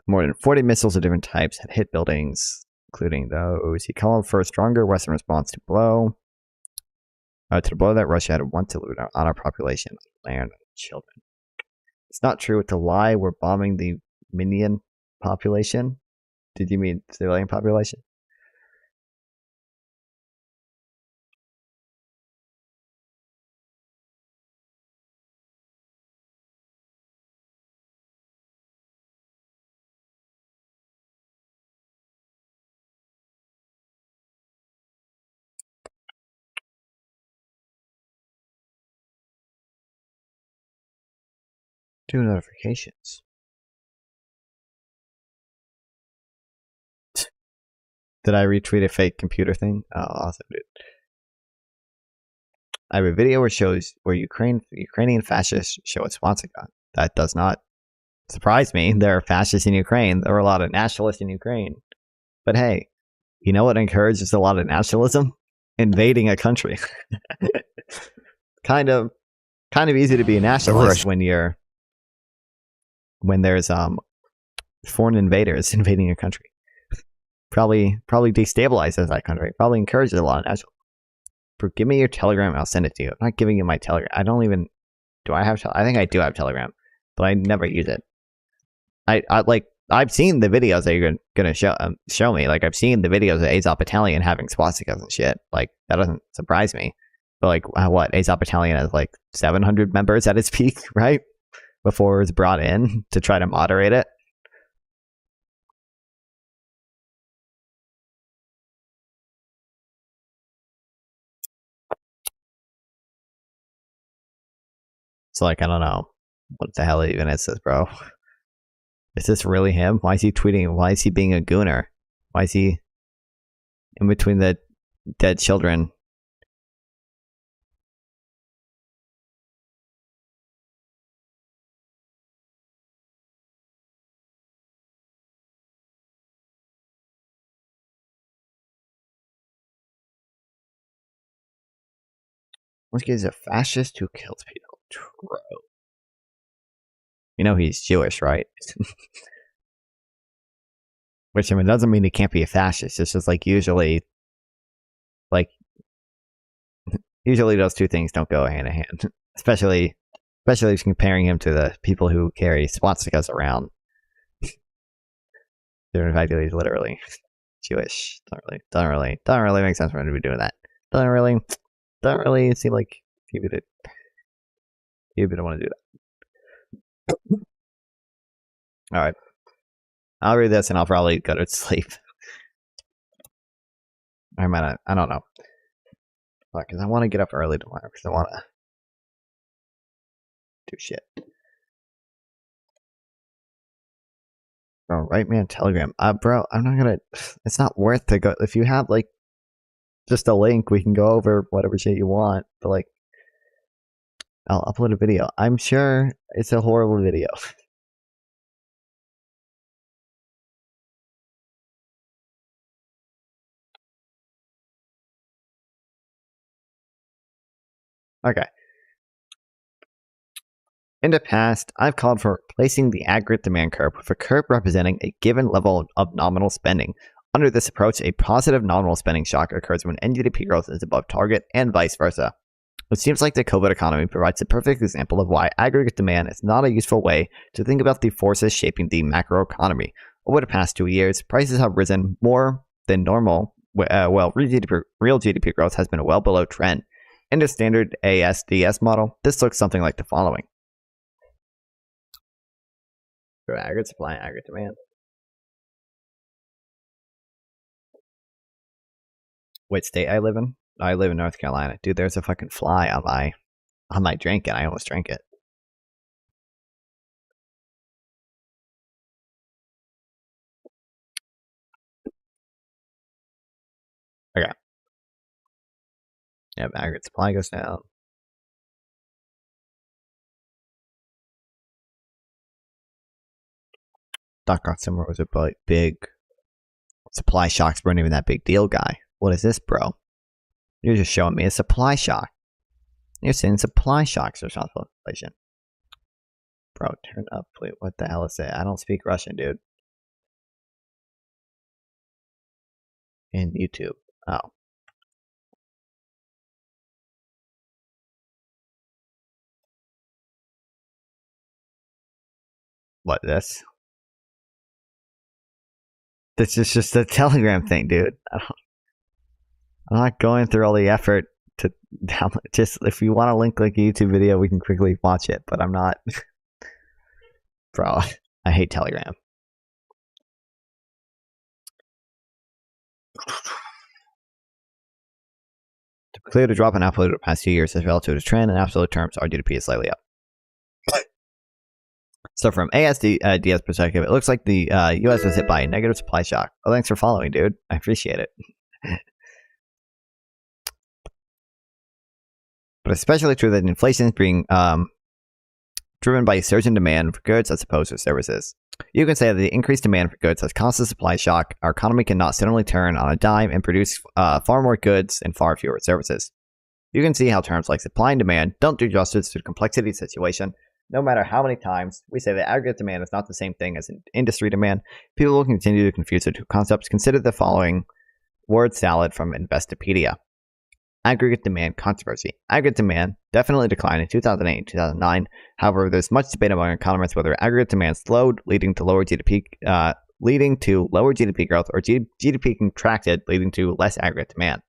more than 40 missiles of different types had hit buildings, including those. He called for a stronger Western response to the blow that Russia had once delivered on our population, land, and children. It's not true. It's a lie. We're bombing the Minion population. Did you mean civilian population? Two notifications. Did I retweet a fake computer thing? Oh, awesome, dude. I have a video where Ukrainian fascists show a swastika. That does not surprise me. There are fascists in Ukraine. There are a lot of nationalists in Ukraine. But hey, you know what encourages a lot of nationalism? Invading a country. kind of easy to be a nationalist when there's foreign invaders invading your country. Probably destabilizes that country. Probably encourages a lot of nationalism. Give me your Telegram, I'll send it to you. I'm not giving you my Telegram. I don't even Do I have? I think I do have Telegram, but I never use it. I've seen the videos that you're gonna show me. Like I've seen the videos of Azov Battalion having swastikas and shit. Like that doesn't surprise me. But like what Azov Battalion has like 700 members at its peak, right? Before it was brought in to try to moderate it. So like I don't know what the hell even is this, bro. Is this really him? Why is he tweeting? Why is he being a gooner? Why is he in between the dead children? This guy's a fascist who kills people. True. You know he's Jewish, right? Which I mean doesn't mean he can't be a fascist. It's just like usually those two things don't go hand in hand. Especially comparing him to the people who carry swastikas around. In fact, he's literally Jewish. Doesn't really make sense for him to be doing that. Doesn't really seem like he would want to do that. All right, I'll read this and I'll probably go to sleep. I might not. I don't know. Because I want to get up early tomorrow. Because I want to do shit. Bro, write me on Telegram. Bro, I'm not gonna. It's not worth to go. If you have like just a link, we can go over whatever shit you want. But like, I'll upload a video. I'm sure it's a horrible video. Okay. In the past, I've called for replacing the aggregate demand curve with a curve representing a given level of nominal spending. Under this approach, a positive nominal spending shock occurs when NGDP growth is above target and vice versa. It seems like the COVID economy provides a perfect example of why aggregate demand is not a useful way to think about the forces shaping the macroeconomy. Over the past 2 years, prices have risen more than normal, while real GDP growth has been well below trend. In the standard ASDS model, this looks something like the following. For aggregate supply and aggregate demand. What state I live in? I live in North Carolina. Dude, there's a fucking fly on my drink and I almost drank it. Okay. Yeah, aggregate supply goes down. Dot-com summer was a big supply shocks weren't even that big deal, guy. What is this, bro? You're just showing me a supply shock. You're saying supply shocks are responsible for inflation. Bro, turn up. Wait, what the hell is it? I don't speak Russian, dude. In YouTube. Oh. What, this? This is just a Telegram thing, dude. I'm not going through all the effort to download. Just if you want to link like a YouTube video, we can quickly watch it, but I'm not. Bro, I hate Telegram. To be clear, the drop in output over the past 2 years is relative to trend. In absolute terms, our GDP is slightly up. So from ASDS perspective, it looks like the U.S. was hit by a negative supply shock. Oh, thanks for following, dude. I appreciate it. But especially true that inflation is being driven by a surge in demand for goods as opposed to services. You can say that the increased demand for goods has caused a supply shock. Our economy cannot suddenly turn on a dime and produce far more goods and far fewer services. You can see how terms like supply and demand don't do justice to the complexity of the situation. No matter how many times we say that aggregate demand is not the same thing as industry demand, people will continue to confuse the two concepts. Consider the following word salad from Investopedia. Aggregate demand controversy. Aggregate demand definitely declined in 2008 and 2009. However, there's much debate among economists whether aggregate demand slowed, leading to lower GDP growth, or GDP contracted, leading to less aggregate demand.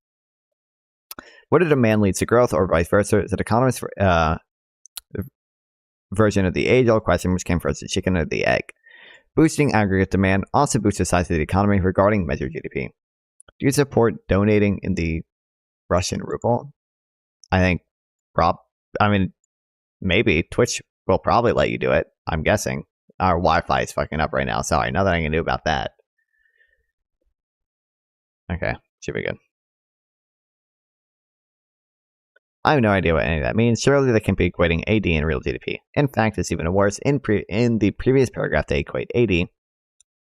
Whether demand leads to growth or vice versa is an economist version of the age-old question, which came first, the chicken or the egg. Boosting aggregate demand also boosts the size of the economy regarding measured GDP. Do you support donating in the Russian ruble? I think maybe Twitch will probably let you do it. I'm guessing. Our Wi-Fi is fucking up right now. Sorry, nothing I can do about that. Okay, should be good. I have no idea what any of that means. Surely they can be equating AD in real GDP. In fact, it's even worse. In the previous paragraph, they equate AD,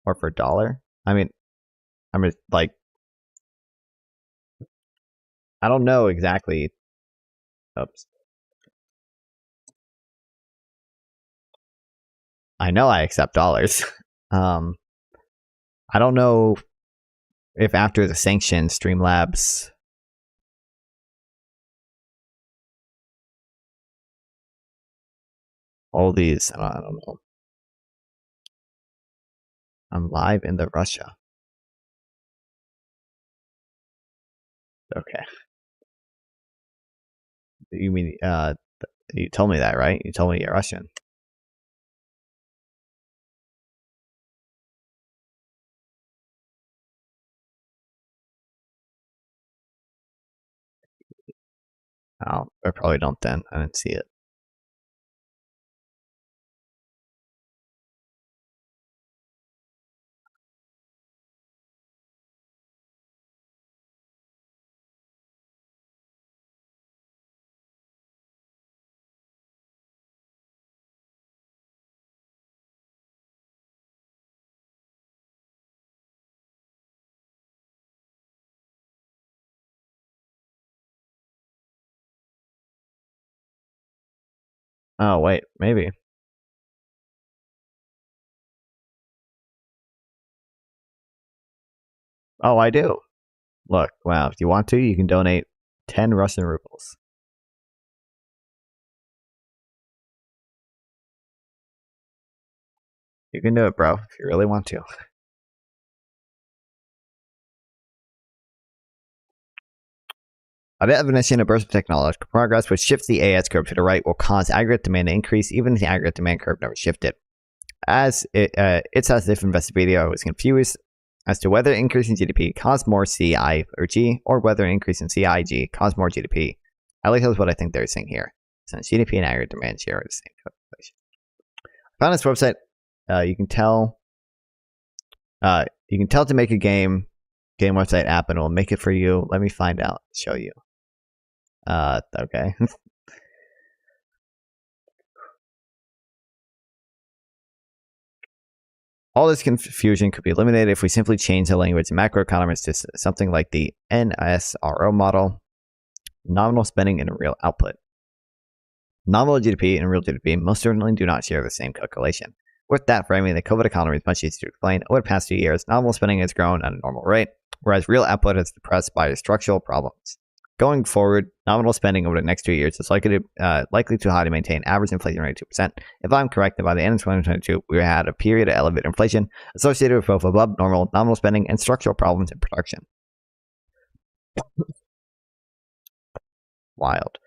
or for dollar. I don't know exactly. Oops. I know I accept dollars. I don't know if after the sanction, Streamlabs. All these, I don't know. I'm live in the Russia. Okay. You mean, you told me that, right? You told me you're Russian. Oh, I probably don't then. I didn't see it. Oh, wait, maybe. Oh, I do. Look, wow, if you want to, you can donate 10 Russian rubles. You can do it, bro, if you really want to. A definition of burst of technological progress which shifts the AS curve to the right will cause aggregate demand to increase even if the aggregate demand curve never shifted. It's as if Investopedia was confused as to whether increasing GDP caused more CI or G, or whether increase in CIG caused more GDP. At least that's what I think they're saying here, since GDP and aggregate demand share the same calculation. I found this website. You can tell to make a game website app, and it'll make it for you. Let me find out. Show you. Okay. All this confusion could be eliminated if we simply change the language of macroeconomists to something like the NSRO model, nominal spending and real output. Nominal GDP and real GDP most certainly do not share the same calculation. With that framing, the COVID economy is much easier to explain. Over the past 2 years, nominal spending has grown at a normal rate, whereas real output is depressed by structural problems. Going forward, nominal spending over the next 2 years is likely too high to maintain average inflation rate of 2%. If I'm correct, by the end of 2022, we had a period of elevated inflation associated with both above normal nominal spending and structural problems in production. Wild.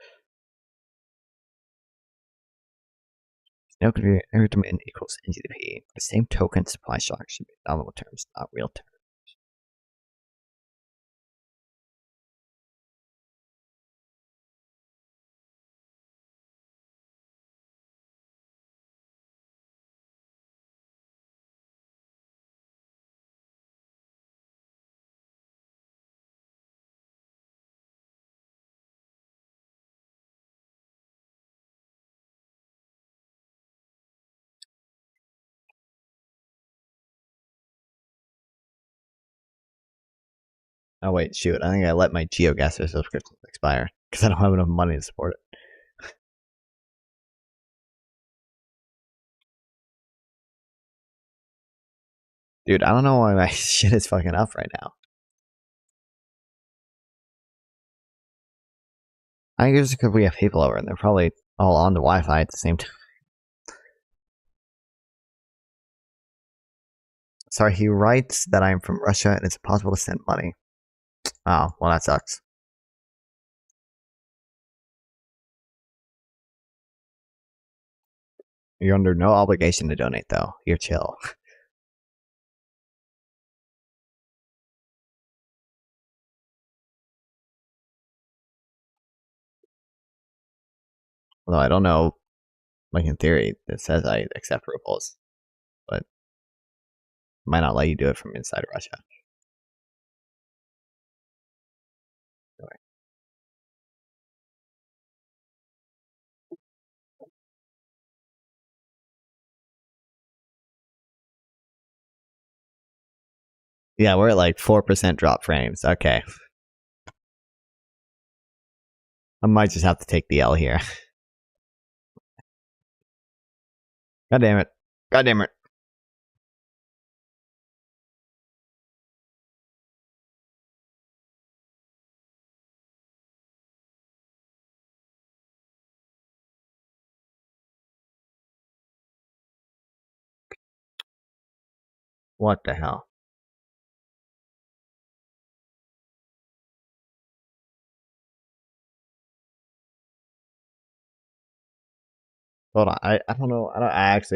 No aggregate demand equals NGDP. The same token, supply shock should be nominal terms, not real terms. Oh wait, shoot! I think I let my GeoGuessr subscription expire because I don't have enough money to support it. Dude, I don't know why my shit is fucking up right now. I think it's because we have people over and they're probably all on the Wi-Fi at the same time. Sorry, he writes that I'm from Russia and it's impossible to send money. Oh, well, that sucks. You're under no obligation to donate, though. You're chill. Although I don't know, like in theory, it says I accept rubles, but it might not let you do it from inside Russia. Anyway. Yeah, we're at like 4% drop frames. Okay. I might just have to take the L here. God damn it. God damn it. What the hell? Hold on. I don't know. I actually